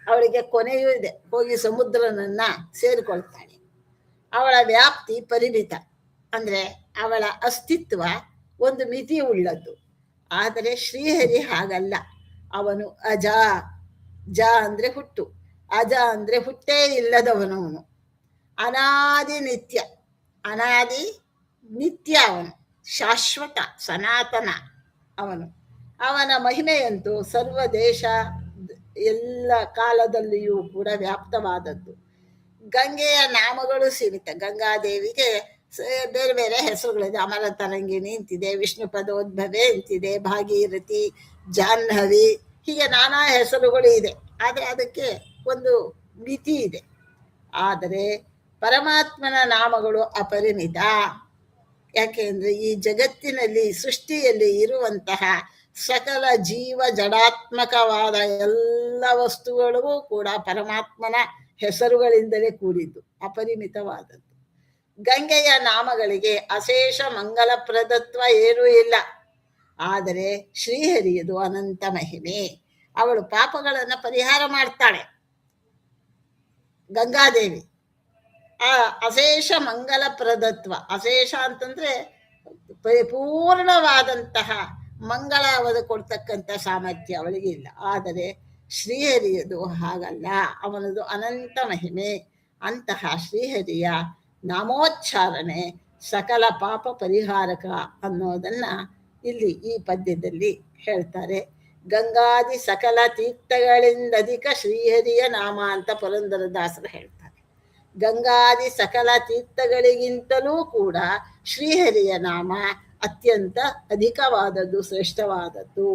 ಅವಳಿಗೆ ಕೊನೆಯೂ ಇದೆ, ಹೋಗಿ ಸಮುದ್ರನನ್ನ ಸೇರಿಕೊಳ್ತಾಳೆ. ಅವಳ ವ್ಯಾಪ್ತಿ ಪರಿಮಿತ, ಅಂದರೆ ಅವಳ ಅಸ್ತಿತ್ವ ಒಂದು ಮಿತಿ ಉಳ್ಳದ್ದು. ಆದರೆ ಶ್ರೀಹರಿ ಹಾಗಲ್ಲ, ಅವನು ಅಜ. ಜ ಅಂದರೆ ಹುಟ್ಟು, ಅಜ ಅಂದರೆ ಹುಟ್ಟೇ ಇಲ್ಲದವನವನು. ಅನಾದಿ ನಿತ್ಯ, ಅನಾದಿ ನಿತ್ಯ ಅವನು, ಶಾಶ್ವತ ಸನಾತನ ಅವನು. ಅವನ ಮಹಿಮೆಯಂತೂ ಸರ್ವ ದೇಶ ಎಲ್ಲ ಕಾಲದಲ್ಲಿಯೂ ಕೂಡ ವ್ಯಾಪ್ತವಾದದ್ದು. ಗಂಗೆಯ ನಾಮಗಳು ಸೀಮಿತ. ಗಂಗಾದೇವಿಗೆ ಬೇರೆ ಬೇರೆ ಹೆಸರುಗಳಿದೆ. ಅಮರ ತರಂಗಿಣಿ ಅಂತಿದೆ, ವಿಷ್ಣು ಪದೋದ್ಭವೆ ಅಂತಿದೆ, ಭಾಗೀರಥಿ, ಜಾಹ್ನವಿ, ಹೀಗೆ ನಾನಾ ಹೆಸರುಗಳು ಇದೆ. ಆದರೆ ಅದಕ್ಕೆ ಒಂದು ಮಿತಿ ಇದೆ. ಆದರೆ ಪರಮಾತ್ಮನ ನಾಮಗಳು ಅಪರಿಮಿತ. ಯಾಕೆಂದ್ರೆ ಈ ಜಗತ್ತಿನಲ್ಲಿ ಸೃಷ್ಟಿಯಲ್ಲಿ ಇರುವಂತಹ ಸಕಲ ಜೀವ ಜಡಾತ್ಮಕವಾದ ಎಲ್ಲ ವಸ್ತುಗಳಿಗೂ ಕೂಡ ಪರಮಾತ್ಮನ ಹೆಸರುಗಳಿಂದಲೇ ಕೂಡಿದ್ದು, ಅಪರಿಮಿತವಾದದ್ದು. ಗಂಗೆಯ ನಾಮಗಳಿಗೆ ಅಶೇಷ ಮಂಗಲಪ್ರದತ್ವ ಏನೂ ಇಲ್ಲ. ಆದರೆ ಶ್ರೀಹರಿಯದು ಅನಂತ ಮಹಿಮೆ. ಅವಳು ಪಾಪಗಳನ್ನು ಪರಿಹಾರ ಮಾಡ್ತಾಳೆ ಗಂಗಾದೇವಿ. ಆ ಅಶೇಷ ಮಂಗಲ ಪ್ರದತ್ವ, ಅಶೇಷ ಅಂತಂದ್ರೆ ಪರಿಪೂರ್ಣವಾದಂತಹ ಮಂಗಳವನ್ನು ಕೊಡ್ತಕ್ಕಂಥ ಸಾಮರ್ಥ್ಯ ಅವಳಿಗೆ ಇಲ್ಲ. ಆದರೆ ಶ್ರೀಹರಿಯದು ಹಾಗಲ್ಲ, ಅವನದು ಅನಂತ ಮಹಿಮೆ. ಅಂತಹ ಶ್ರೀಹರಿಯ ನಾಮೋಚ್ಚಾರಣೆ ಸಕಲ ಪಾಪ ಪರಿಹಾರಕ ಅನ್ನೋದನ್ನ ಇಲ್ಲಿ ಈ ಪದ್ಯದಲ್ಲಿ ಹೇಳ್ತಾರೆ. ಗಂಗಾದಿ ಸಕಲ ತೀರ್ಥಗಳಿಂದ ಅಧಿಕ ಶ್ರೀಹರಿಯ ನಾಮ ಅಂತ ಪುರಂದರದಾಸರು ಹೇಳ್ತಾರೆ. ಗಂಗಾದಿ ಸಕಲ ತೀರ್ಥಗಳಿಗಿಂತಲೂ ಕೂಡ ಶ್ರೀಹರಿಯ ನಾಮ ಅತ್ಯಂತ ಅಧಿಕವಾದದ್ದು, ಶ್ರೇಷ್ಠವಾದದ್ದು.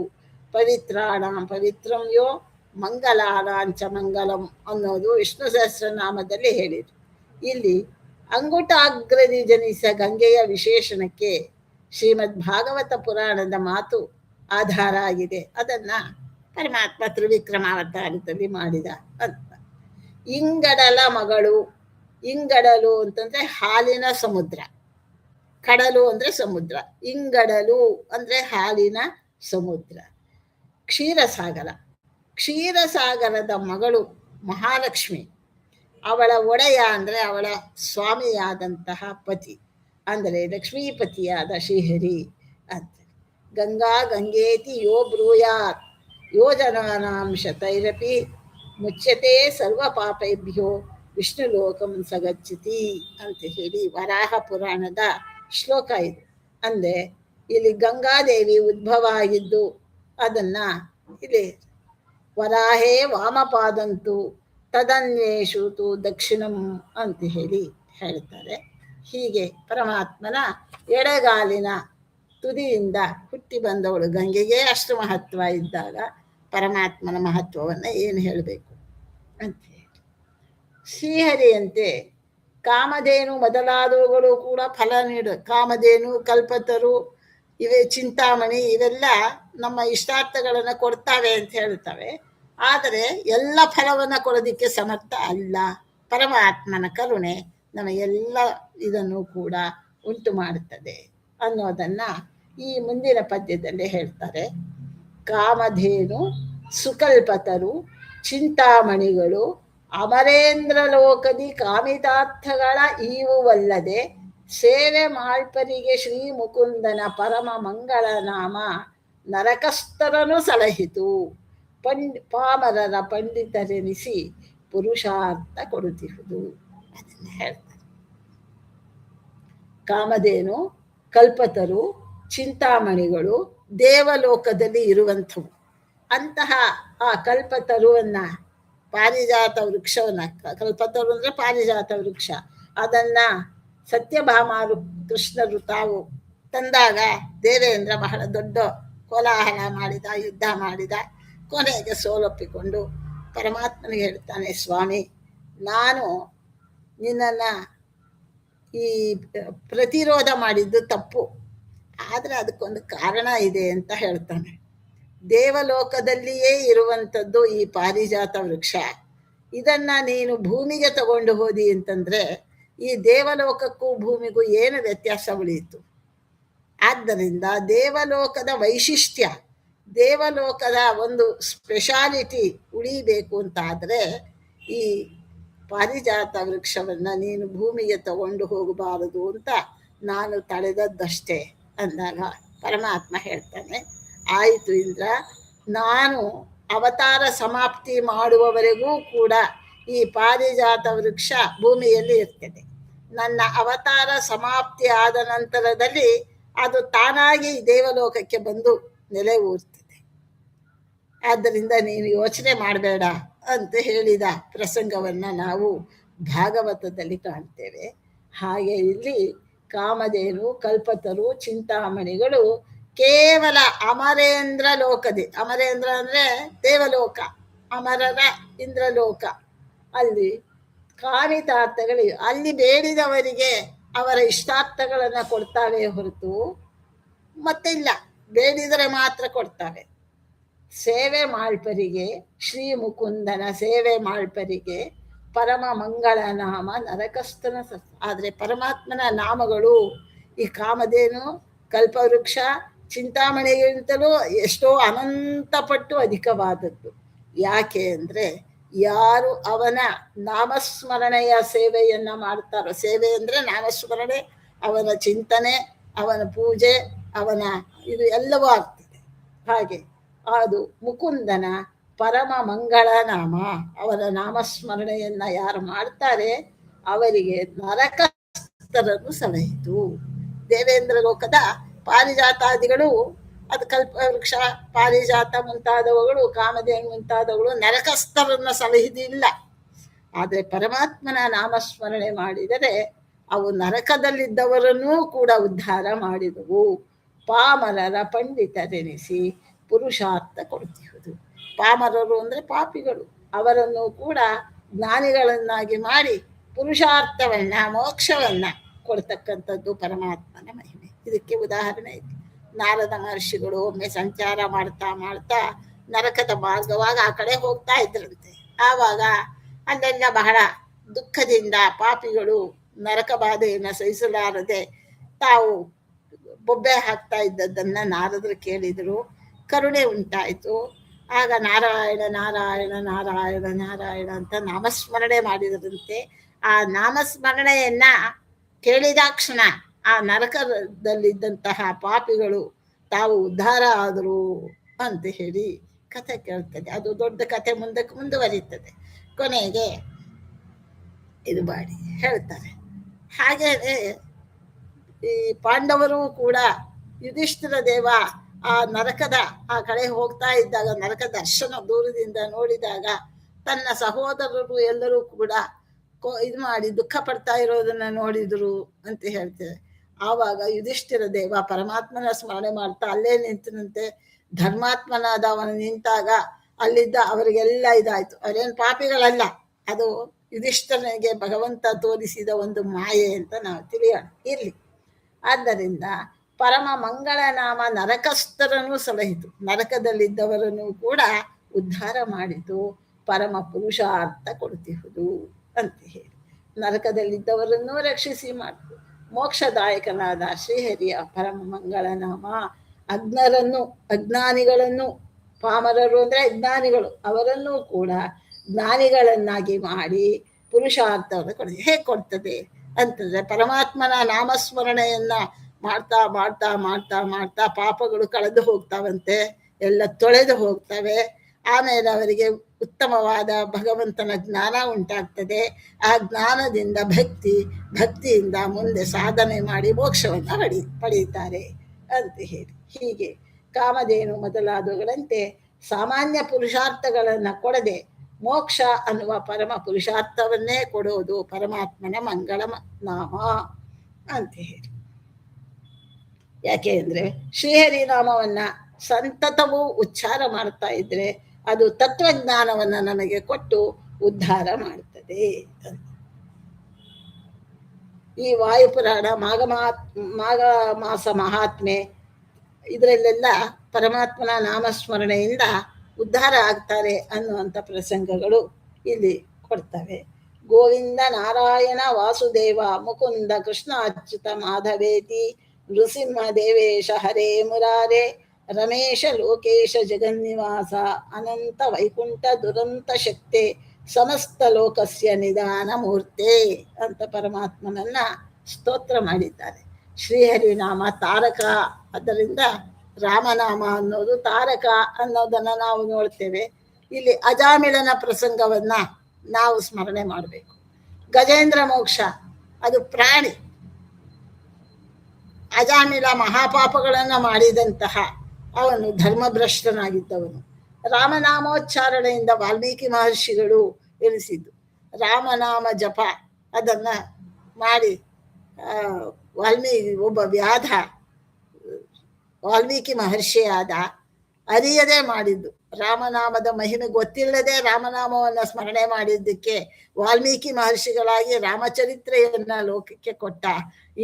ಪವಿತ್ರಾಣಂ ಪವಿತ್ರಂ ಯೋ ಮಂಗಲಾನಾಂಚ ಮಂಗಲಂ ಅನ್ನೋದು ವಿಷ್ಣು ಸಹಸ್ರನಾಮದಲ್ಲಿ ಹೇಳಿದರು. ಇಲ್ಲಿ ಅಂಗುಟಾಗ್ರದಿ ಜನಿಸ ಗಂಗೆಯ ವಿಶೇಷಣಕ್ಕೆ ಶ್ರೀಮದ್ ಭಾಗವತ ಪುರಾಣದ ಮಾತು ಆಧಾರ ಆಗಿದೆ. ಅದನ್ನ ಪರಮಾತ್ಮ ತ್ರಿವಿಕ್ರಮಾವತಾರದಲ್ಲಿ ಮಾಡಿದ ಅಂತ. ಇಂಗಡಲ ಮಗಳು, ಇಂಗಡಲು ಅಂತಂದ್ರೆ ಹಾಲಿನ ಸಮುದ್ರ, ಕಡಲು ಅಂದ್ರೆ ಸಮುದ್ರ, ಇಂಗಡಲು ಅಂದ್ರೆ ಹಾಲಿನ ಸಮುದ್ರ. ಕ್ಷೀರಸಾಗರ, ಕ್ಷೀರಸಾಗರದ ಮಗಳು ಮಹಾಲಕ್ಷ್ಮಿ. ಅವಳ ಒಡೆಯ ಅಂದ್ರೆ ಅವಳ ಸ್ವಾಮಿಯಾದಂತಹ ಪತಿ ಅಂದರೆ ಲಕ್ಷ್ಮೀಪತಿಯಾದ ಶ್ರೀಹರಿ ಅಂತ. ಗಂಗಾ ಗಂಗೇತಿ ಯೋ ಬ್ರೂಯಾತ್ ಯೋಜನಾಂಶತೈರಪಿ ಮುಚ್ಯತೆ ಸರ್ವ ಪಾಪೈಭ್ಯೋ ವಿಷ್ಣು ಲೋಕಂ ಸಗಚ್ಚತಿ ಅಂತ ಹೇಳಿ ವರಾಹ ಪುರಾಣದ ಶ್ಲೋಕ ಇದು. ಅಂದರೆ ಇಲ್ಲಿ ಗಂಗಾದೇವಿ ಉದ್ಭವ ಆಗಿದ್ದು ಅದನ್ನ ಇಲ್ಲಿ ವರಾಹೇ ವಾಮಪಾದಂತು ತದನ್ವೇಷು ತು ದಕ್ಷಿಣಂ ಅಂತ ಹೇಳಿ ಹೇಳ್ತಾರೆ. ಹೀಗೆ ಪರಮಾತ್ಮನ ಎಡಗಾಲಿನ ತುದಿಯಿಂದ ಹುಟ್ಟಿ ಬಂದವಳು ಗಂಗೆಗೆ ಅಷ್ಟು ಮಹತ್ವ ಇದ್ದಾಗ ಪರಮಾತ್ಮನ ಮಹತ್ವವನ್ನು ಏನು ಹೇಳಬೇಕು ಅಂತ ಹೇಳಿ. ಶ್ರೀಹರಿಯಂತೆ ಕಾಮಧೇನು ಮೊದಲಾದವುಗಳು ಕೂಡ ಫಲ ಕಾಮಧೇನು, ಕಲ್ಪತರು, ಇವೇ ಚಿಂತಾಮಣಿ ಇವೆಲ್ಲ ನಮ್ಮ ಇಷ್ಟಾರ್ಥಗಳನ್ನು ಕೊಡ್ತಾವೆ ಅಂತ ಹೇಳ್ತವೆ. ಆದರೆ ಎಲ್ಲ ಫಲವನ್ನು ಕೊಡೋದಿಕ್ಕೆ ಸಮರ್ಥ ಅಲ್ಲ. ಪರಮಾತ್ಮನ ಕರುಣೆ ನಮಗೆಲ್ಲ ಇದನ್ನು ಕೂಡ ಉಂಟು ಮಾಡುತ್ತದೆ ಅನ್ನೋದನ್ನ ಈ ಮುಂದಿನ ಪದ್ಯದಲ್ಲಿ ಹೇಳ್ತಾರೆ. ಕಾಮಧೇನು, ಸುಕಲ್ಪತರು, ಚಿಂತಾಮಣಿಗಳು ಅಮರೇಂದ್ರ ಲೋಕದಿ ಕಾಮಿತಾರ್ಥಗಳ ಈವುವಲ್ಲದೆ ಸೇವೆ ಮಾಳ್ಪರಿಗೆ ಶ್ರೀ ಮುಕುಂದನ ಪರಮ ಮಂಗಳ ನಾಮ ನರಕಸ್ಥರನು ಸಲಹಿತು. ಪಾಮರರ ಪಂಡಿತರೆನಿಸಿ ಪುರುಷಾರ್ಥ ಕೊಡುತ್ತಿರುವುದು ಅದನ್ನು ಹೇಳ್ತಾರೆ. ಕಾಮಧೇನು, ಕಲ್ಪತರು, ಚಿಂತಾಮಣಿಗಳು ದೇವಲೋಕದಲ್ಲಿ ಇರುವಂಥವು. ಅಂತಹ ಆ ಕಲ್ಪತರುವನ್ನ, ಪಾರಿಜಾತ ವೃಕ್ಷವನ್ನ, ಕಲ್ಪತರು ಅಂದ್ರೆ ಪಾರಿಜಾತ ವೃಕ್ಷ, ಅದನ್ನ ಸತ್ಯಭಾಮಾರು ಕೃಷ್ಣರು ತಾವು ತಂದಾಗ ದೇವೇಂದ್ರ ಬಹಳ ದೊಡ್ಡ ಕೋಲಾಹಲ ಮಾಡಿದ, ಯುದ್ಧ ಮಾಡಿದ. ಕೊನೆಗೆ ಸೋಲೊಪ್ಪಿಕೊಂಡು ಪರಮಾತ್ಮನಿಗೆ ಹೇಳ್ತಾನೆ, ಸ್ವಾಮಿ ನಾನು ನಿನ್ನನ್ನು ಈ ಪ್ರತಿರೋಧ ಮಾಡಿದ್ದು ತಪ್ಪು, ಆದರೆ ಅದಕ್ಕೊಂದು ಕಾರಣ ಇದೆ ಅಂತ ಹೇಳ್ತಾನೆ. ದೇವಲೋಕದಲ್ಲಿಯೇ ಇರುವಂಥದ್ದು ಈ ಪಾರಿಜಾತ ವೃಕ್ಷ. ಇದನ್ನ ನೀನು ಭೂಮಿಗೆ ತಗೊಂಡು ಹೋದಿ ಅಂತಂದ್ರೆ ಈ ದೇವಲೋಕಕ್ಕೂ ಭೂಮಿಗೂ ಏನು ವ್ಯತ್ಯಾಸ ಉಳಿಯಿತು? ಆದ್ದರಿಂದ ದೇವಲೋಕದ ವೈಶಿಷ್ಟ್ಯ, ದೇವಲೋಕದ ಒಂದು ಸ್ಪೆಷಾಲಿಟಿ ಉಳಿಬೇಕು ಅಂತಾದರೆ ಈ ಪಾರಿಜಾತ ವೃಕ್ಷವನ್ನು ನೀನು ಭೂಮಿಗೆ ತಗೊಂಡು ಹೋಗಬಾರದು ಅಂತ ನಾನು ತಳೆದದ್ದಷ್ಟೇ ಅಂದಾಗ ಪರಮಾತ್ಮ ಹೇಳ್ತಾನೆ, ಆಯಿತು ಇಂದ್ರ, ನಾನು ಅವತಾರ ಸಮಾಪ್ತಿ ಮಾಡುವವರೆಗೂ ಕೂಡ ಈ ಪಾರಿಜಾತ ವೃಕ್ಷ ಭೂಮಿಯಲ್ಲಿ ಇರ್ತದೆ. ನನ್ನ ಅವತಾರ ಸಮಾಪ್ತಿ ಆದ ನಂತರದಲ್ಲಿ ಅದು ತಾನಾಗಿ ದೇವಲೋಕಕ್ಕೆ ಬಂದು ನೆಲೆ ಊರ್ತದೆ. ಆದ್ದರಿಂದ ನೀನು ಯೋಚನೆ ಮಾಡಬೇಡ ಅಂತ ಹೇಳಿದ ಪ್ರಸಂಗವನ್ನು ನಾವು ಭಾಗವತದಲ್ಲಿ ಕಾಣ್ತೇವೆ. ಹಾಗೆ ಇಲ್ಲಿ ಕಾಮಧೇನು, ಕಲ್ಪತರು, ಚಿಂತಾಮಣಿಗಳು ಕೇವಲ ಅಮರೇಂದ್ರ ಅಮರೇಂದ್ರ ಅಂದ್ರೆ ದೇವಲೋಕ, ಅಮರರ ಇಂದ್ರಲೋಕ, ಅಲ್ಲಿ ಕಾಮಿತಾರ್ಥಗಳು ಅಲ್ಲಿ ಬೇಡಿದವರಿಗೆ ಅವರ ಇಷ್ಟಾರ್ಥಗಳನ್ನು ಕೊಡ್ತಾವೆ ಹೊರತು ಮತ್ತೆ ಇಲ್ಲ, ಬೇಡಿದರೆ ಮಾತ್ರ ಕೊಡ್ತಾವೆ. ಸೇವೆ ಮಾಳ್ಪರಿಗೆ, ಶ್ರೀ ಮುಕುಂದನ ಸೇವೆ ಮಾಳ್ಪರಿಗೆ ಪರಮ ಮಂಗಳ ನಾಮ ನರಕಸ್ಥನ ಆದರೆ ಪರಮಾತ್ಮನ ನಾಮಗಳು ಈ ಕಾಮಧೇನು, ಕಲ್ಪವೃಕ್ಷ, ಚಿಂತಾಮಣಿಗಿಂತಲೂ ಎಷ್ಟೋ ಅನಂತ ಪಟ್ಟು ಅಧಿಕವಾದದ್ದು. ಯಾಕೆ ಅಂದರೆ ಯಾರು ಅವನ ನಾಮಸ್ಮರಣೆಯ ಸೇವೆಯನ್ನ ಮಾಡ್ತಾರೋ, ಸೇವೆ ಅಂದರೆ ನಾಮಸ್ಮರಣೆ, ಅವನ ಚಿಂತನೆ, ಅವನ ಪೂಜೆ, ಅವನ ಇದು ಎಲ್ಲವೂ ಆಗ್ತದೆ. ಹಾಗೆ ಅದು ಮುಕುಂದನ ಪರಮ ಮಂಗಳ ನಾಮ. ಅವರ ನಾಮಸ್ಮರಣೆಯನ್ನ ಯಾರು ಮಾಡ್ತಾರೆ ಅವರಿಗೆ ನರಕಸ್ಥರನ್ನು ಸಲಹಿತು. ದೇವೇಂದ್ರ ಲೋಕದ ಪಾರಿಜಾತಾದಿಗಳು, ಅದು ಕಲ್ಪವೃಕ್ಷ, ಪಾರಿಜಾತ ಮುಂತಾದವುಗಳು, ಕಾಮಧೇನು ಮುಂತಾದವುಗಳು ನರಕಸ್ಥರನ್ನ ಸಲಹಿದಿಲ್ಲ. ಆದರೆ ಪರಮಾತ್ಮನ ನಾಮಸ್ಮರಣೆ ಮಾಡಿದರೆ ಅವು ನರಕದಲ್ಲಿದ್ದವರನ್ನೂ ಕೂಡ ಉದ್ಧಾರ ಮಾಡಿದವು. ಪಾಮರರ ಪಂಡಿತರೆನಿಸಿ ಪುರುಷಾರ್ಥ ಕೊಡುತ್ತಿರುವುದು. ಪಾಮರರು ಅಂದರೆ ಪಾಪಿಗಳು, ಅವರನ್ನು ಕೂಡ ಜ್ಞಾನಿಗಳನ್ನಾಗಿ ಮಾಡಿ ಪುರುಷಾರ್ಥವನ್ನ, ಮೋಕ್ಷವನ್ನ ಕೊಡ್ತಕ್ಕಂಥದ್ದು ಪರಮಾತ್ಮನ ಮಹಿಮೆ. ಇದಕ್ಕೆ ಉದಾಹರಣೆ ಇದೆ. ನಾರದ ಮಹರ್ಷಿಗಳು ಒಮ್ಮೆ ಸಂಚಾರ ಮಾಡ್ತಾ ಮಾಡ್ತಾ ನರಕದ ಮಾರ್ಗವಾಗ ಆ ಕಡೆ ಹೋಗ್ತಾ ಇದ್ರಂತೆ. ಆವಾಗ ಅಲ್ಲೆಲ್ಲ ಬಹಳ ದುಃಖದಿಂದ ಪಾಪಿಗಳು ನರಕ ಬಾಧೆಯನ್ನು ಸಹಿಸಲಾರದೆ ತಾವು ಬೊಬ್ಬೆ ಹಾಕ್ತಾ ಇದ್ದದ್ದನ್ನ ನಾರದರು ಕೇಳಿದರು. ಕರುಣೆ ಉಂಟಾಯಿತು. ಆಗ ನಾರಾಯಣ ನಾರಾಯಣ ನಾರಾಯಣ ನಾರಾಯಣ ಅಂತ ನಾಮಸ್ಮರಣೆ ಮಾಡಿದರಂತೆ. ಆ ನಾಮಸ್ಮರಣೆಯನ್ನ ಕೇಳಿದಾಕ್ಷಣ ಆ ನರಕದಲ್ಲಿದ್ದಂತಹ ಪಾಪಿಗಳು ತಾವು ಉದ್ಧಾರ ಆದರು ಅಂತ ಹೇಳಿ ಕಥೆ ಕೇಳ್ತದೆ. ಅದು ದೊಡ್ಡ ಕಥೆ, ಮುಂದಕ್ಕೆ ಮುಂದುವರಿತದೆ. ಕೊನೆಗೆ ಇದು ಮಾಡಿ ಹೇಳ್ತಾರೆ. ಹಾಗೆ ಈ ಪಾಂಡವರು ಕೂಡ ಯುಧಿಷ್ಠಿರ ದೇವ ಆ ನರಕದ ಆ ಕಡೆ ಹೋಗ್ತಾ ಇದ್ದಾಗ, ನರಕ ದರ್ಶನ ದೂರದಿಂದ ನೋಡಿದಾಗ ತನ್ನ ಸಹೋದರರು ಎಲ್ಲರೂ ಕೂಡ ಇದು ಮಾಡಿ ದುಃಖ ಪಡ್ತಾ ಇರೋದನ್ನ ನೋಡಿದ್ರು ಅಂತ ಹೇಳ್ತೇವೆ. ಆವಾಗ ಯುಧಿಷ್ಠಿರ ದೇವ ಪರಮಾತ್ಮನ ಸ್ಮರಣೆ ಮಾಡ್ತಾ ಅಲ್ಲೇ ನಿಂತನಂತೆ. ಧರ್ಮಾತ್ಮನಾದ ಅವನು ನಿಂತಾಗ ಅಲ್ಲಿದ್ದ ಅವರಿಗೆಲ್ಲ ಇದಾಯ್ತು. ಅವರೇನು ಪಾಪಿಗಳಲ್ಲ, ಅದು ಯುಧಿಷ್ಠಿರನಿಗೆ ಭಗವಂತ ತೋರಿಸಿದ ಒಂದು ಮಾಯೆ ಅಂತ ನಾವು ತಿಳಿಯೋಣ. ಇರ್ಲಿ. ಆದ್ದರಿಂದ ಪರಮ ಮಂಗಳ ನಾಮ ನರಕಸ್ಥರನ್ನು ಸಲಹಿತು, ನರಕದಲ್ಲಿದ್ದವರನ್ನು ಕೂಡ ಉದ್ಧಾರ ಮಾಡಿತು, ಪರಮ ಪುರುಷಾರ್ಥ ಕೊಡುತ್ತಿರುವುದು ಅಂತ ಹೇಳಿ ನರಕದಲ್ಲಿದ್ದವರನ್ನೂ ರಕ್ಷಿಸಿ ಮಾಡಿತು. ಮೋಕ್ಷದಾಯಕನಾದ ಶ್ರೀಹರಿಯ ಪರಮ ಮಂಗಳ ನಾಮ ಅಜ್ಞರನ್ನು, ಅಜ್ಞಾನಿಗಳನ್ನು, ಪಾಮರರು ಅಂದರೆ ಅಜ್ಞಾನಿಗಳು, ಅವರನ್ನೂ ಕೂಡ ಜ್ಞಾನಿಗಳನ್ನಾಗಿ ಮಾಡಿ ಪುರುಷಾರ್ಥವನ್ನು ಕೊಡ್ತದೆ. ಹೇಗೆ ಕೊಡ್ತದೆ ಅಂತಂದ್ರೆ ಪರಮಾತ್ಮನ ನಾಮಸ್ಮರಣೆಯನ್ನ ಮಾಡ್ತಾ ಮಾಡ್ತಾ ಮಾಡ್ತಾ ಮಾಡ್ತಾ ಪಾಪಗಳು ಕಳೆದು ಹೋಗ್ತಾವಂತೆ, ಎಲ್ಲ ತೊಳೆದು ಹೋಗ್ತವೆ. ಆಮೇಲೆ ಅವರಿಗೆ ಉತ್ತಮವಾದ ಭಗವಂತನ ಜ್ಞಾನ ಉಂಟಾಗ್ತದೆ. ಆ ಜ್ಞಾನದಿಂದ ಭಕ್ತಿಯಿಂದ ಮುಂದೆ ಸಾಧನೆ ಮಾಡಿ ಮೋಕ್ಷವನ್ನು ಪಡೀತಾರೆ ಅಂತ ಹೇಳಿ. ಹೀಗೆ ಕಾಮಧೇನು ಮೊದಲಾದವುಗಳಂತೆ ಸಾಮಾನ್ಯ ಪುರುಷಾರ್ಥಗಳನ್ನು ಕೊಡದೆ ಮೋಕ್ಷ ಅನ್ನುವ ಪರಮ ಪುರುಷಾರ್ಥವನ್ನೇ ಕೊಡೋದು ಪರಮಾತ್ಮನ ಮಂಗಳ ನಾಮ ಅಂತ ಹೇಳಿ. ಯಾಕೆ ಅಂದರೆ ಶ್ರೀಹರಿನಾಮವನ್ನ ಸಂತತವೂ ಉಚ್ಚಾರ ಮಾಡ್ತಾ ಇದ್ರೆ ಅದು ತತ್ವಜ್ಞಾನವನ್ನು ನಮಗೆ ಕೊಟ್ಟು ಉದ್ಧಾರ ಮಾಡುತ್ತದೆ. ಈ ವಾಯುಪುರಾಣ, ಮಾಘ ಮಾಸ ಮಹಾತ್ಮೆ, ಇದರಲ್ಲೆಲ್ಲ ಪರಮಾತ್ಮನ ನಾಮಸ್ಮರಣೆಯಿಂದ ಉದ್ಧಾರ ಆಗ್ತಾರೆ ಅನ್ನುವಂಥ ಪ್ರಸಂಗಗಳು ಇಲ್ಲಿ ಕೊಡ್ತವೆ. ಗೋವಿಂದ ನಾರಾಯಣ ವಾಸುದೇವ ಮುಕುಂದ ಕೃಷ್ಣ ಅಚ್ಯುತ ಮಾಧವೇತಿ ನೃಸಿಂಹ ದೇವೇಶ ಹರೇ ಮುರಾರೇ ರಮೇಶ ಲೋಕೇಶ ಜಗನ್ನಿವಾಸ ಅನಂತ ವೈಕುಂಠ ದುರಂತ ಶಕ್ತೆ ಸಮಸ್ತ ಲೋಕಸ್ಯ ನಿಧಾನ ಮೂರ್ತೆ ಅಂತ ಪರಮಾತ್ಮನನ್ನ ಸ್ತೋತ್ರ ಮಾಡಿದ್ದಾರೆ. ಶ್ರೀಹರಿನಾಮ ತಾರಕ, ಅದರಿಂದ ರಾಮನಾಮ ಅನ್ನೋದು ತಾರಕ ಅನ್ನೋದನ್ನ ನಾವು ನೋಡ್ತೇವೆ. ಇಲ್ಲಿ ಅಜಾಮಿಳನ ಪ್ರಸಂಗವನ್ನ ನಾವು ಸ್ಮರಣೆ ಮಾಡಬೇಕು. ಗಜೇಂದ್ರ ಮೋಕ್ಷ ಅದು ಪ್ರಾಣಿ. ಅಜಾಮಿಳ ಮಹಾಪಾಪಗಳನ್ನು ಮಾಡಿದಂತಹ ಅವನು ಧರ್ಮಭ್ರಷ್ಟನಾಗಿದ್ದವನು. ರಾಮನಾಮೋಚ್ಚಾರಣೆಯಿಂದ ವಾಲ್ಮೀಕಿ ಮಹರ್ಷಿಗಳು ಎನಿಸಿದ್ದು ರಾಮನಾಮ ಜಪ ಅದನ್ನ ಮಾಡಿ ವಾಲ್ಮೀಕಿ ಒಬ್ಬ ವ್ಯಾಧ ವಾಲ್ಮೀಕಿ ಮಹರ್ಷಿಯಾದ, ಅರಿಯದೆ ಮಾಡಿದ್ದು. ರಾಮನಾಮದ ಮಹಿಮೆ ಗೊತ್ತಿಲ್ಲದೆ ರಾಮನಾಮವನ್ನು ಸ್ಮರಣೆ ಮಾಡಿದ್ದಕ್ಕೆ ವಾಲ್ಮೀಕಿ ಮಹರ್ಷಿಗಳಾಗಿ ರಾಮಚರಿತ್ರೆಯನ್ನ ಲೋಕಕ್ಕೆ ಕೊಟ್ಟ.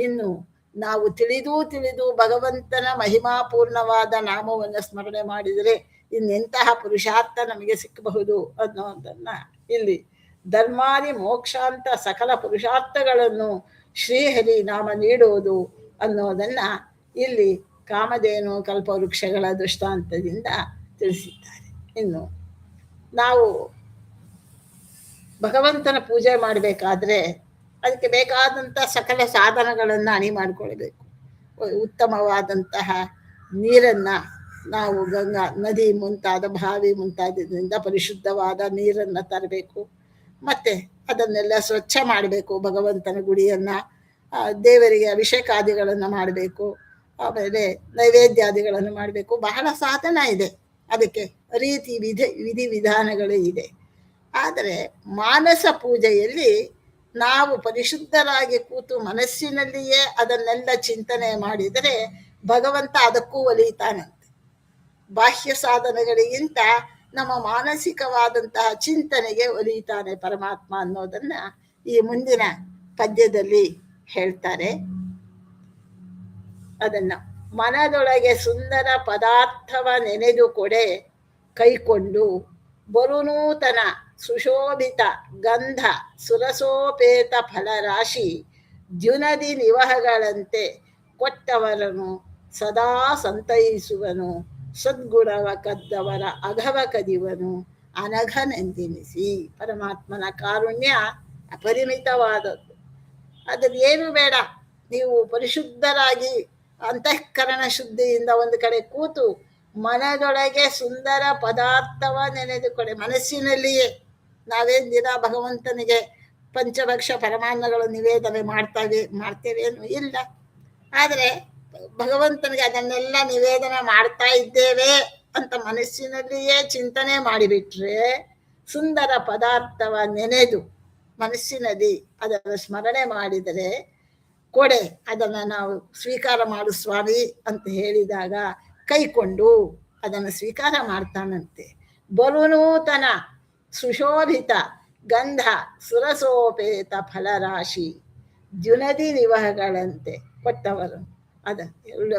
ಇನ್ನು ನಾವು ತಿಳಿದು ಭಗವಂತನ ಮಹಿಮಾಪೂರ್ಣವಾದ ನಾಮವನ್ನು ಸ್ಮರಣೆ ಮಾಡಿದರೆ ಇನ್ನೆಂತಹ ಪುರುಷಾರ್ಥ ನಮಗೆ ಸಿಕ್ಕಬಹುದು ಅನ್ನೋದನ್ನ ಇಲ್ಲಿ ಧರ್ಮಾದಿ ಮೋಕ್ಷಾಂತ ಸಕಲ ಪುರುಷಾರ್ಥಗಳನ್ನು ಶ್ರೀಹರಿ ನಾಮ ನೀಡುವುದು ಅನ್ನೋದನ್ನ ಇಲ್ಲಿ ಕಾಮಧೇನು ಕಲ್ಪವೃಕ್ಷಗಳ ದೃಷ್ಟಾಂತದಿಂದ ತಿಳಿಸಿದ್ದಾರೆ. ಇನ್ನು ನಾವು ಭಗವಂತನ ಪೂಜೆ ಮಾಡಬೇಕಾದ್ರೆ ಅದಕ್ಕೆ ಬೇಕಾದಂಥ ಸಕಲ ಸಾಧನಗಳನ್ನು ಅಣಿ ಮಾಡಿಕೊಳ್ಬೇಕು. ಉತ್ತಮವಾದಂತಹ ನೀರನ್ನು ನಾವು ಗಂಗಾ ನದಿ ಮುಂತಾದ ಬಾವಿ ಮುಂತಾದ್ರಿಂದ ಪರಿಶುದ್ಧವಾದ ನೀರನ್ನು ತರಬೇಕು. ಮತ್ತು ಅದನ್ನೆಲ್ಲ ಸ್ವಚ್ಛ ಮಾಡಬೇಕು. ಭಗವಂತನ ಗುಡಿಯನ್ನು, ದೇವರಿಗೆ ಅಭಿಷೇಕಾದಿಗಳನ್ನು ಮಾಡಬೇಕು. ಆಮೇಲೆ ನೈವೇದ್ಯಾದಿಗಳನ್ನು ಮಾಡಬೇಕು. ಬಹಳ ಸಾಧನ ಇದೆ, ಅದಕ್ಕೆ ರೀತಿ ವಿಧಿವಿಧಾನಗಳೇ ಇದೆ. ಆದರೆ ಮಾನಸ ಪೂಜೆಯಲ್ಲಿ ನಾವು ಪರಿಶುದ್ಧರಾಗಿ ಕೂತು ಮನಸ್ಸಿನಲ್ಲಿಯೇ ಅದನ್ನೆಲ್ಲ ಚಿಂತನೆ ಮಾಡಿದರೆ ಭಗವಂತ ಅದಕ್ಕೂ ಒಲಿತಾನಂತೆ. ಬಾಹ್ಯ ಸಾಧನಗಳಿಗಿಂತ ನಮ್ಮ ಮಾನಸಿಕವಾದಂತಹ ಚಿಂತನೆಗೆ ಒಲಿತಾನೆ ಪರಮಾತ್ಮ ಅನ್ನೋದನ್ನ ಈ ಮುಂದಿನ ಪದ್ಯದಲ್ಲಿ ಹೇಳ್ತಾರೆ. ಅದನ್ನ ಮನದೊಳಗೆ ಸುಂದರ ಪದಾರ್ಥವ ನೆನೆದು ಕೊಡೆ ಕೈಕೊಂಡು ಬರುನೂತನ ಸುಶೋಭಿತ ಗಂಧ ಸುರಸೋಪೇತ ಫಲರಾಶಿ ದ್ಯುನದಿ ನಿವಹಗಳಂತೆ ಕೊಟ್ಟವರನು ಸದಾ ಸಂತೈಸುವನು. ಸದ್ಗುಣವ ಕದ್ದವರ ಅಘವ ಕದಿವನು ಅನಘನೆಂದೆನಿಸಿ. ಪರಮಾತ್ಮನ ಕಾರುಣ್ಯ ಅಪರಿಮಿತವಾದದ್ದು. ಅದೇನು ಬೇಡ, ನೀವು ಪರಿಶುದ್ಧರಾಗಿ ಅಂತಃಕರಣ ಶುದ್ಧಿಯಿಂದ ಒಂದು ಕಡೆ ಕೂತು ಮನದೊಳಗೆ ಸುಂದರ ಪದಾರ್ಥವ ನೆನೆದುಕೊಡೆ. ಮನಸ್ಸಿನಲ್ಲಿಯೇ ನಾವೇನು ದಿನ ಭಗವಂತನಿಗೆ ಪಂಚಭಕ್ಷ ಪರಮಾನ್ನಗಳು ನಿವೇದನೆ ಮಾಡ್ತೇವೇನು ಇಲ್ಲ. ಆದರೆ ಭಗವಂತನಿಗೆ ಅದನ್ನೆಲ್ಲ ನಿವೇದನೆ ಮಾಡ್ತಾ ಇದ್ದೇವೆ ಅಂತ ಮನಸ್ಸಿನಲ್ಲಿಯೇ ಚಿಂತನೆ ಮಾಡಿಬಿಟ್ರೆ ಸುಂದರ ಪದಾರ್ಥವ ನೆನೆದು ಮನಸ್ಸಿನಲ್ಲಿ ಅದನ್ನು ಸ್ಮರಣೆ ಮಾಡಿದರೆ ಕೊಡೆ ಅದನ್ನು ನಾವು ಸ್ವೀಕಾರ ಮಾಡು ಸ್ವಾಮಿ ಅಂತ ಹೇಳಿದಾಗ ಕೈಕೊಂಡು ಅದನ್ನು ಸ್ವೀಕಾರ ಮಾಡ್ತಾನಂತೆ. ಬರುನೂತನ ಸುಶೋಭಿತ ಗಂಧ ಸುರಸೋಪೇತ ಫಲರಾಶಿ ದ್ಯುನದಿ ನಿವಹಗಳಂತೆ ಕೊಟ್ಟವರು. ಅದ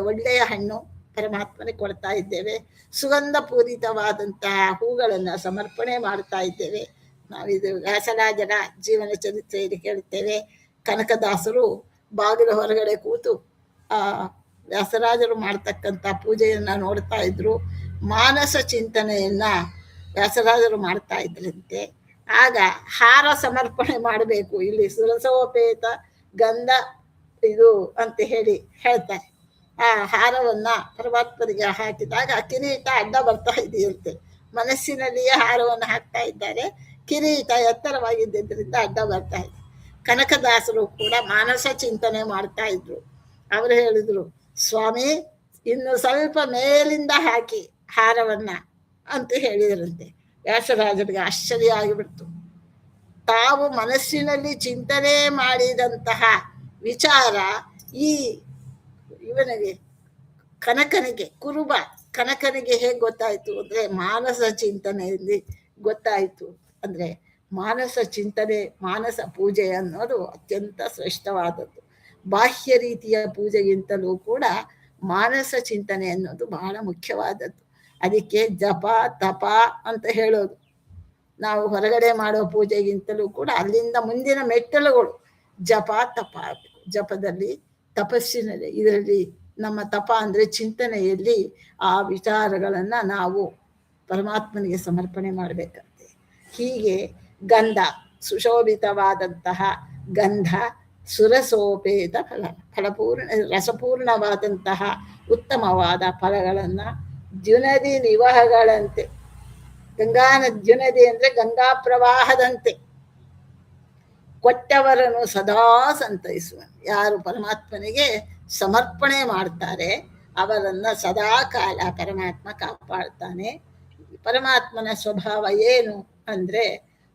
ಒಳ್ಳೆಯ ಹಣ್ಣು ಪರಮಾತ್ಮನಿಗೆ ಕೊಡ್ತಾ ಇದ್ದೇವೆ. ಸುಗಂಧ ಪೂರಿತವಾದಂತಹ ಹೂಗಳನ್ನು ಸಮರ್ಪಣೆ ಮಾಡ್ತಾ ಇದ್ದೇವೆ. ನಾವಿದು ವ್ಯಾಸರಾಜರ ಜೀವನ ಚರಿತ್ರೆಯಲ್ಲಿ ಕೇಳುತ್ತೇವೆ. ಕನಕದಾಸರು ಬಾಗಿಲು ಹೊರಗಡೆ ಕೂತು ವ್ಯಾಸರಾಜರು ಮಾಡ್ತಕ್ಕಂಥ ಪೂಜೆಯನ್ನು ನೋಡ್ತಾ ಇದ್ರು. ಮಾನಸ ಚಿಂತನೆಯನ್ನ ವ್ಯಾಸರಾಜರು ಮಾಡ್ತಾ ಇದ್ರಂತೆ. ಆಗ ಹಾರ ಸಮರ್ಪಣೆ ಮಾಡಬೇಕು. ಇಲ್ಲಿ ಸುರಸೋಪೇತ ಗಂಧ ಇದು ಅಂತ ಹೇಳ್ತಾರೆ. ಆ ಹಾರವನ್ನ ಪರಮಾತ್ಮನಿಗೆ ಹಾಕಿದಾಗ ಕಿರೀಟ ಅಡ್ಡ ಬರ್ತಾ ಇದೆಯಂತೆ. ಮನಸ್ಸಿನಲ್ಲಿಯೇ ಹಾರವನ್ನು ಹಾಕ್ತಾ ಇದ್ದಾರೆ. ಕಿರೀಟ ಎತ್ತರವಾಗಿದ್ದರಿಂದ ಅಡ್ಡ ಬರ್ತಾ ಇದೆ. ಕನಕದಾಸರು ಕೂಡ ಮಾನಸ ಚಿಂತನೆ ಮಾಡ್ತಾ ಇದ್ರು. ಅವರು ಹೇಳಿದ್ರು, ಸ್ವಾಮಿ ಇನ್ನು ಸ್ವಲ್ಪ ಮೇಲಿಂದ ಹಾಕಿ ಹಾರವನ್ನ ಅಂತ ಹೇಳಿದ್ರಂತೆ. ವ್ಯಾಸರಾಜರಿಗೆ ಆಶ್ಚರ್ಯ ಆಗಿಬಿಡ್ತು. ತಾವು ಮನಸ್ಸಿನಲ್ಲಿ ಚಿಂತನೆ ಮಾಡಿದಂತಹ ವಿಚಾರ ಇವನಿಗೆ ಕನಕನಿಗೆ ಕುರುಬ ಕನಕನಿಗೆ ಹೇಗೆ ಗೊತ್ತಾಯಿತು ಅಂದರೆ ಮಾನಸ ಚಿಂತನೆಯಲ್ಲಿ ಗೊತ್ತಾಯಿತು. ಅಂದರೆ ಮಾನಸ ಚಿಂತನೆ, ಮಾನಸ ಪೂಜೆ ಅನ್ನೋದು ಅತ್ಯಂತ ಶ್ರೇಷ್ಠವಾದದ್ದು. ಬಾಹ್ಯ ರೀತಿಯ ಪೂಜೆಗಿಂತಲೂ ಕೂಡ ಮಾನಸ ಚಿಂತನೆ ಅನ್ನೋದು ಬಹಳ ಮುಖ್ಯವಾದದ್ದು. ಅದಕ್ಕೆ ಜಪ ತಪ ಅಂತ ಹೇಳೋದು. ನಾವು ಹೊರಗಡೆ ಮಾಡೋ ಪೂಜೆಗಿಂತಲೂ ಕೂಡ ಅಲ್ಲಿಂದ ಮುಂದಿನ ಮೆಟ್ಟಲುಗಳು ಜಪ ತಪ. ಜಪದಲ್ಲಿ ತಪಸ್ಸಿನಲ್ಲಿ ಇದರಲ್ಲಿ ನಮ್ಮ ತಪ ಅಂದರೆ ಚಿಂತನೆಯಲ್ಲಿ ಆ ವಿಚಾರಗಳನ್ನು ನಾವು ಪರಮಾತ್ಮನಿಗೆ ಸಮರ್ಪಣೆ ಮಾಡಬೇಕಂತೆ. ಹೀಗೆ ಗಂಧ ಸುಶೋಭಿತವಾದಂತಹ ಗಂಧ ಸುರಸೋಪೇತ ರಸಪೂರ್ಣವಾದಂತಹ ಉತ್ತಮವಾದ ಫಲಗಳನ್ನು ದ್ಯುನದಿ ನಿವಹಗಳಂತೆ, ದ್ಯುನದಿ ಅಂದರೆ ಗಂಗಾ ಪ್ರವಾಹದಂತೆ ಕೊಟ್ಟವರನ್ನು ಸದಾ ಸಂತೈಸುವನು. ಯಾರು ಪರಮಾತ್ಮನಿಗೆ ಸಮರ್ಪಣೆ ಮಾಡ್ತಾರೆ ಅವರನ್ನ ಸದಾ ಕಾಲ ಪರಮಾತ್ಮ ಕಾಪಾಡ್ತಾನೆ. ಪರಮಾತ್ಮನ ಸ್ವಭಾವ ಏನು ಅಂದರೆ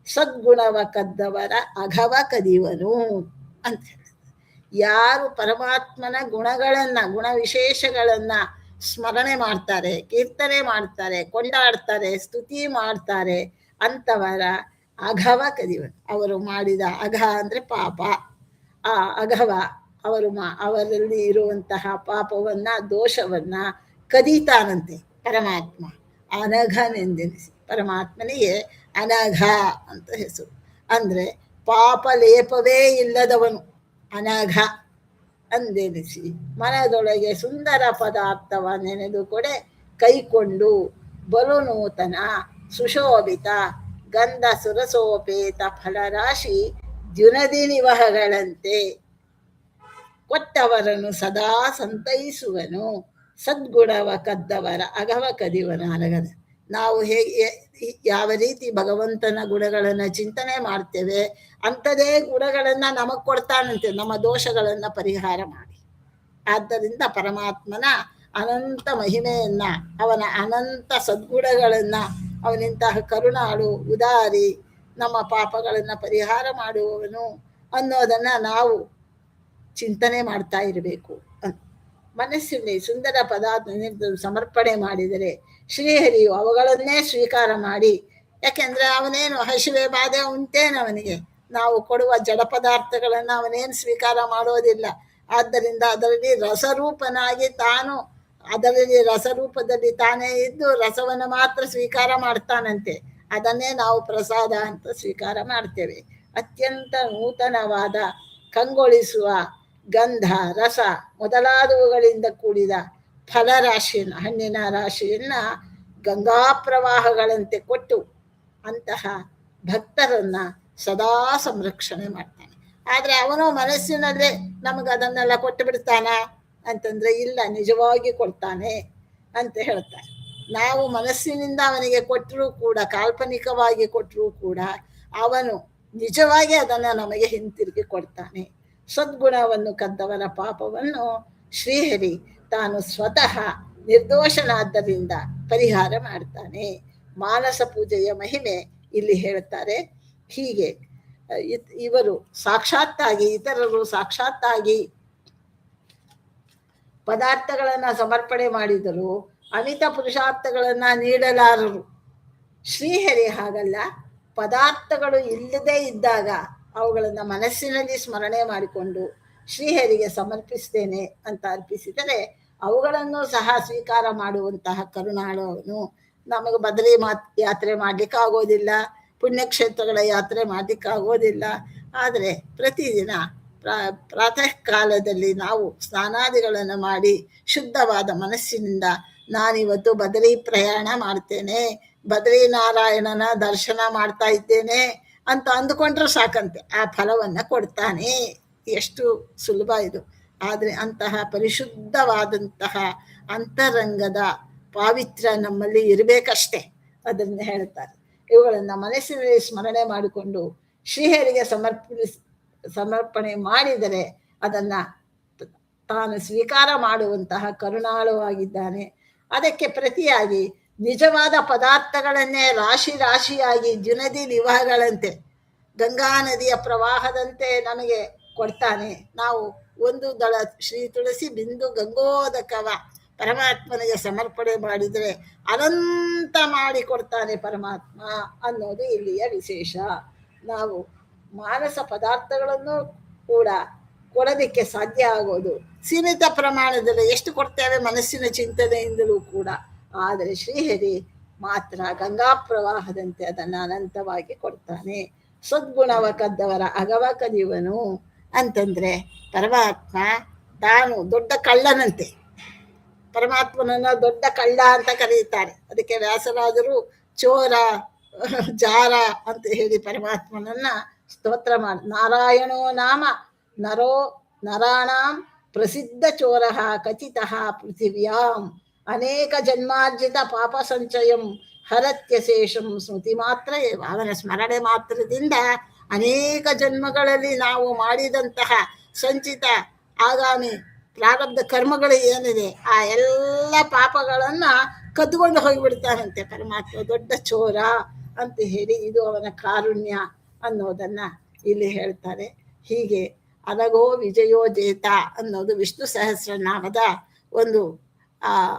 ಸದ್ಗುಣವ ಕದ್ದವರ ಅಘವ ಕದಿವನು ಅಂತ ಹೇಳ್ತಾರೆ. ಯಾರು ಪರಮಾತ್ಮನ ಗುಣ ವಿಶೇಷಗಳನ್ನ ಸ್ಮರಣೆ ಮಾಡ್ತಾರೆ, ಕೀರ್ತನೆ ಮಾಡ್ತಾರೆ, ಕೊಂಡಾಡ್ತಾರೆ, ಸ್ತುತಿ ಮಾಡ್ತಾರೆ. ಅಂಥವರ ಅಘವ ಕದಿವನು. ಅವರು ಮಾಡಿದ ಅಘ ಅಂದರೆ ಪಾಪ. ಆ ಅಘವ ಅವರಲ್ಲಿ ಇರುವಂತಹ ಪಾಪವನ್ನ, ದೋಷವನ್ನ ಕದೀತಾನಂತೆ ಪರಮಾತ್ಮ. ಅನಘನೆಂದೆನಿಸಿ ಪರಮಾತ್ಮನಿಗೆ ಅನಘ ಅಂತ ಹೆಸರು. ಅಂದ್ರೆ ಪಾಪ ಲೇಪವೇ ಇಲ್ಲದವನು ಅನಘ ಅಂದೆನಿಸಿ ಮನದೊಳಗೆ ಸುಂದರ ಪದಾರ್ಥವ ನೆನೆದುಕೊಡೆ ಕೈಕೊಂಡು ಬಲು ನೂತನ ಸುಶೋಭಿತ ಗಂಧ ಸುರಸೋಪೇತ ಫಲರಾಶಿ ದ್ಯುನದಿ ನಿವಹಗಳಂತೆ ಕೊಟ್ಟವರನ್ನು ಸದಾ ಸಂತೈಸುವನು. ಸದ್ಗುಣವ ಕದ್ದವರ ಅಗವ ಕದಿವನ ಅರಗನ. ನಾವು ಹೇಗೆ ಯಾವ ರೀತಿ ಭಗವಂತನ ಗುಣಗಳನ್ನು ಚಿಂತನೆ ಮಾಡ್ತೇವೆ ಅಂಥದೇ ಗುಣಗಳನ್ನು ನಮಗೆ ಕೊಡ್ತಾನಂತೆ, ನಮ್ಮ ದೋಷಗಳನ್ನು ಪರಿಹಾರ ಮಾಡಿ. ಆದ್ದರಿಂದ ಪರಮಾತ್ಮನ ಅನಂತ ಮಹಿಮೆಯನ್ನ, ಅವನ ಅನಂತ ಸದ್ಗುಣಗಳನ್ನು, ಅವನಿಂತಹ ಕರುಣಾಳು, ಉದಾರಿ, ನಮ್ಮ ಪಾಪಗಳನ್ನು ಪರಿಹಾರ ಮಾಡುವವನು ಅನ್ನೋದನ್ನು ನಾವು ಚಿಂತನೆ ಮಾಡ್ತಾ ಇರಬೇಕು. ಮನಸ್ಸಿನಲ್ಲಿ ಸುಂದರ ಪದಾರ್ಥ ಸಮರ್ಪಣೆ ಮಾಡಿದರೆ ಶ್ರೀಹರಿಯು ಅವುಗಳನ್ನೇ ಸ್ವೀಕಾರ ಮಾಡಿ, ಯಾಕೆಂದ್ರೆ ಅವನೇನು ಹಸಿವೆ ಬಾಧೆ ಉಂಟೇನು ಅವನಿಗೆ, ನಾವು ಕೊಡುವ ಜಡ ಪದಾರ್ಥಗಳನ್ನು ಅವನೇನು ಸ್ವೀಕಾರ ಮಾಡೋದಿಲ್ಲ. ಆದ್ದರಿಂದ ಅದರಲ್ಲಿ ರಸರೂಪನಾಗಿ ತಾನು, ಅದರಲ್ಲಿ ರಸರೂಪದಲ್ಲಿ ತಾನೇ ಇದ್ದು ರಸವನ್ನು ಮಾತ್ರ ಸ್ವೀಕಾರ ಮಾಡ್ತಾನಂತೆ. ಅದನ್ನೇ ನಾವು ಪ್ರಸಾದ ಅಂತ ಸ್ವೀಕಾರ ಮಾಡ್ತೇವೆ. ಅತ್ಯಂತ ನೂತನವಾದ ಕಂಗೊಳಿಸುವ ಗಂಧ, ರಸ ಮೊದಲಾದವುಗಳಿಂದ ಕೂಡಿದ ಫಲರಾಶಿಯನ್ನು, ಹಣ್ಣಿನ ರಾಶಿಯನ್ನು ಗಂಗಾ ಪ್ರವಾಹಗಳಂತೆ ಕೊಟ್ಟು ಅಂತಹ ಭಕ್ತರನ್ನ ಸದಾ ಸಂರಕ್ಷಣೆ ಮಾಡ್ತಾನೆ. ಆದರೆ ಅವನು ಮನಸ್ಸಿನಲ್ಲೇ ನಮಗೆ ಅದನ್ನೆಲ್ಲ ಕೊಟ್ಟು ಬಿಡ್ತಾನ ಅಂತಂದ್ರೆ ಇಲ್ಲ, ನಿಜವಾಗಿ ಕೊಡ್ತಾನೆ ಅಂತ ಹೇಳ್ತಾನೆ. ನಾವು ಮನಸ್ಸಿನಿಂದ ಅವನಿಗೆ ಕೊಟ್ಟರೂ ಕೂಡ, ಕಾಲ್ಪನಿಕವಾಗಿ ಕೊಟ್ಟರೂ ಕೂಡ ಅವನು ನಿಜವಾಗಿ ಅದನ್ನು ನಮಗೆ ಹಿಂತಿರುಗಿ ಕೊಡ್ತಾನೆ. ಸದ್ಗುಣವನ್ನು ಕದ್ದವರ ಪಾಪವನ್ನು ಶ್ರೀಹರಿ ತಾನು ಸ್ವತಃ ನಿರ್ದೋಷನಾದ್ದರಿಂದ ಪರಿಹಾರ ಮಾಡ್ತಾನೆ. ಮಾನಸ ಪೂಜೆಯ ಮಹಿಮೆ ಇಲ್ಲಿ ಹೇಳ್ತಾರೆ. ಹೀಗೆ ಇವರು ಸಾಕ್ಷಾತ್ತಾಗಿ, ಇತರರು ಸಾಕ್ಷಾತ್ತಾಗಿ ಪದಾರ್ಥಗಳನ್ನು ಸಮರ್ಪಣೆ ಮಾಡಿದರು, ಅಮಿತ ಪುರುಷಾರ್ಥಗಳನ್ನು ನೀಡಲಾರರು. ಶ್ರೀಹರಿ ಹಾಗಲ್ಲ, ಪದಾರ್ಥಗಳು ಇಲ್ಲದೇ ಇದ್ದಾಗ ಅವುಗಳನ್ನು ಮನಸ್ಸಿನಲ್ಲಿ ಸ್ಮರಣೆ ಮಾಡಿಕೊಂಡು ಶ್ರೀಹರಿಗೆ ಸಮರ್ಪಿಸ್ತೇನೆ ಅಂತ ಅರ್ಪಿಸಿದರೆ ಅವುಗಳನ್ನು ಸಹ ಸ್ವೀಕಾರ ಮಾಡುವಂತಹ ಕರುಣಾಳು ಅವನು. ನಮಗೆ ಬದರಿ ಯಾತ್ರೆ ಮಾಡಲಿಕ್ಕೆ ಆಗೋದಿಲ್ಲ, ಪುಣ್ಯಕ್ಷೇತ್ರಗಳ ಯಾತ್ರೆ ಮಾಡಲಿಕ್ಕೆ ಆಗೋದಿಲ್ಲ. ಆದರೆ ಪ್ರತಿದಿನ ಪ್ರಾತಃ ಕಾಲದಲ್ಲಿ ನಾವು ಸ್ನಾನಾದಿಗಳನ್ನು ಮಾಡಿ ಶುದ್ಧವಾದ ಮನಸ್ಸಿನಿಂದ ನಾನಿವತ್ತು ಬದರಿ ಪ್ರಯಾಣ ಮಾಡ್ತೇನೆ, ಬದರಿ ನಾರಾಯಣನ ದರ್ಶನ ಮಾಡ್ತಾ ಇದ್ದೇನೆ ಅಂತ ಅಂದುಕೊಂಡ್ರೆ ಸಾಕಂತೆ ಆ ಫಲವನ್ನು ಕೊಡ್ತಾನೆ. ಎಷ್ಟು ಸುಲಭ ಇದು. ಆದರೆ ಅಂತಹ ಪರಿಶುದ್ಧವಾದಂತಹ ಅಂತರಂಗದ ಪಾವಿತ್ರ್ಯ ನಮ್ಮಲ್ಲಿ ಇರಬೇಕಷ್ಟೆ, ಅದನ್ನು ಹೇಳ್ತಾರೆ. ಇವುಗಳನ್ನು ಮನಸ್ಸಿನಲ್ಲಿ ಸ್ಮರಣೆ ಮಾಡಿಕೊಂಡು ಶ್ರೀಹರಿಗೆ ಸಮರ್ಪಣೆ ಮಾಡಿದರೆ ಅದನ್ನು ತಾನು ಸ್ವೀಕಾರ ಮಾಡುವಂತಹ ಕರುಣಾಳುವಾಗಿದ್ದಾನೆ. ಅದಕ್ಕೆ ಪ್ರತಿಯಾಗಿ ನಿಜವಾದ ಪದಾರ್ಥಗಳನ್ನೇ ರಾಶಿ ರಾಶಿಯಾಗಿ ದ್ಯುನದಿ ನಿವಹಗಳಂತೆ, ಗಂಗಾ ನದಿಯ ಪ್ರವಾಹದಂತೆ ನಮಗೆ ಕೊಡ್ತಾನೆ. ನಾವು ಒಂದು ದಳ ಶ್ರೀ ತುಳಸಿ ಬಿಂದು ಗಂಗೋದಕವ ಪರಮಾತ್ಮನಿಗೆ ಸಮರ್ಪಣೆ ಮಾಡಿದರೆ ಅನಂತ ಮಾಡಿ ಕೊಡ್ತಾನೆ ಪರಮಾತ್ಮ ಅನ್ನೋದು ಇಲ್ಲಿಯ ವಿಶೇಷ. ನಾವು ಮಾನಸ ಪದಾರ್ಥಗಳನ್ನು ಕೂಡ ಕೊಡೋದಕ್ಕೆ ಸಾಧ್ಯ ಆಗೋದು ಸೀಮಿತ ಪ್ರಮಾಣದಲ್ಲಿ, ಎಷ್ಟು ಕೊಡ್ತೇವೆ ಮನಸ್ಸಿನ ಚಿಂತನೆಯಿಂದಲೂ ಕೂಡ. ಆದರೆ ಶ್ರೀಹರಿ ಮಾತ್ರ ಗಂಗಾ ಪ್ರವಾಹದಂತೆ ಅದನ್ನು ಅನಂತವಾಗಿ ಕೊಡ್ತಾನೆ. ಸದ್ಗುಣವ ಕದ್ದವರ ಅಗವ ಕದಿವನು ಅಂತಂದ್ರೆ ಪರಮಾತ್ಮ ತಾನು ದೊಡ್ಡ ಕಳ್ಳನಂತೆ. ಪರಮಾತ್ಮನನ್ನ ದೊಡ್ಡ ಕಳ್ಳ ಅಂತ ಕರೀತಾರೆ. ಅದಕ್ಕೆ ವ್ಯಾಸರಾದರು ಚೋರ, ಜಾರ ಅಂತ ಹೇಳಿ ಪರಮಾತ್ಮನನ್ನ ಸ್ತೋತ್ರ ಮಾಡಿ, ನಾರಾಯಣೋ ನಾಮ ನರೋ ನರಾಣಾಂ ಪ್ರಸಿದ್ಧ ಚೋರ ಕಥಿತ ಪೃಥಿವ್ಯಾಂ ಅನೇಕ ಜನ್ಮಾರ್ಜಿತ ಪಾಪ ಸಂಚಯಂ ಹರತ್ಯಶೇಷಂ ಸ್ಮೃತಿ ಮಾತ್ರ. ಅವನ ಸ್ಮರಣೆ ಮಾತ್ರದಿಂದ ಅನೇಕ ಜನ್ಮಗಳಲ್ಲಿ ನಾವು ಮಾಡಿದಂತಹ ಸಂಚಿತ ಆಗಾಮಿ ಪ್ರಾರಬ್ಧ ಕರ್ಮಗಳು ಏನಿದೆ ಆ ಎಲ್ಲ ಪಾಪಗಳನ್ನು ಕದ್ದುಕೊಂಡು ಹೋಗಿಬಿಡ್ತಾನಂತೆ ಪರಮಾತ್ಮ. ದೊಡ್ಡ ಚೋರ ಅಂತ ಹೇಳಿ ಇದು ಅವನ ಕಾರುಣ್ಯ ಅನ್ನೋದನ್ನ ಇಲ್ಲಿ ಹೇಳ್ತಾರೆ. ಹೀಗೆ ಅನಗೋ ವಿಜಯೋ ಜೇತ ಅನ್ನೋದು ವಿಷ್ಣು ಸಹಸ್ರನಾಮದ ಒಂದು ಆ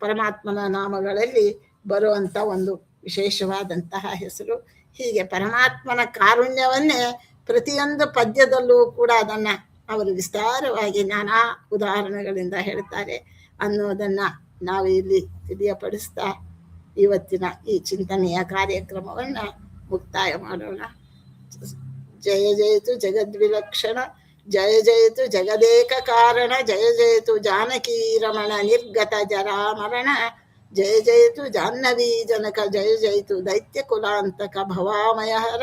ಪರಮಾತ್ಮನ ನಾಮಗಳಲ್ಲಿ ಬರುವಂಥ ಒಂದು ವಿಶೇಷವಾದಂತಹ ಹೆಸರು. ಹೀಗೆ ಪರಮಾತ್ಮನ ಕಾರುಣ್ಯವನ್ನೇ ಪ್ರತಿಯೊಂದು ಪದ್ಯದಲ್ಲೂ ಕೂಡ ಅದನ್ನು ಅವರು ವಿಸ್ತಾರವಾಗಿ ನಾನಾ ಉದಾಹರಣೆಗಳಿಂದ ಹೇಳ್ತಾರೆ ಅನ್ನೋದನ್ನು ನಾವು ಇಲ್ಲಿ ತಿಳಿಯಪಡಿಸ್ತಾ ಇವತ್ತಿನ ಈ ಚಿಂತನೆಯ ಕಾರ್ಯಕ್ರಮವನ್ನು ಮುಕ್ತಾಯ ಮಾಡೋಣ. ಜಯ ಜಯತು ಜಗದ್ವಿಲಕ್ಷಣ, ಜಯ ಜಯತು ಜಗದೇಕ ಕಾರಣ, ಜಯ ಜಯತು ಜಾನಕಿ ರಮಣ ನಿರ್ಗತ ಜರಾಮರಣ, ಜಯ ಜಯತು ಜಾಹ್ನವೀ ಜನಕ, ಜಯ ಜಯತು ದೈತ್ಯ ಕುಲಾಂತಕ ಭವಾಮಯಹರ,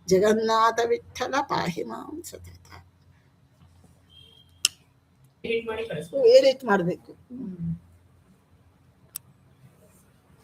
ಜಗನ್ನಾಥ ವಿಠಲ ಪಾಹಿ ಮಾಂ ಸತತ. ಎಡಿಟ್ ಮಾಡಬೇಕು.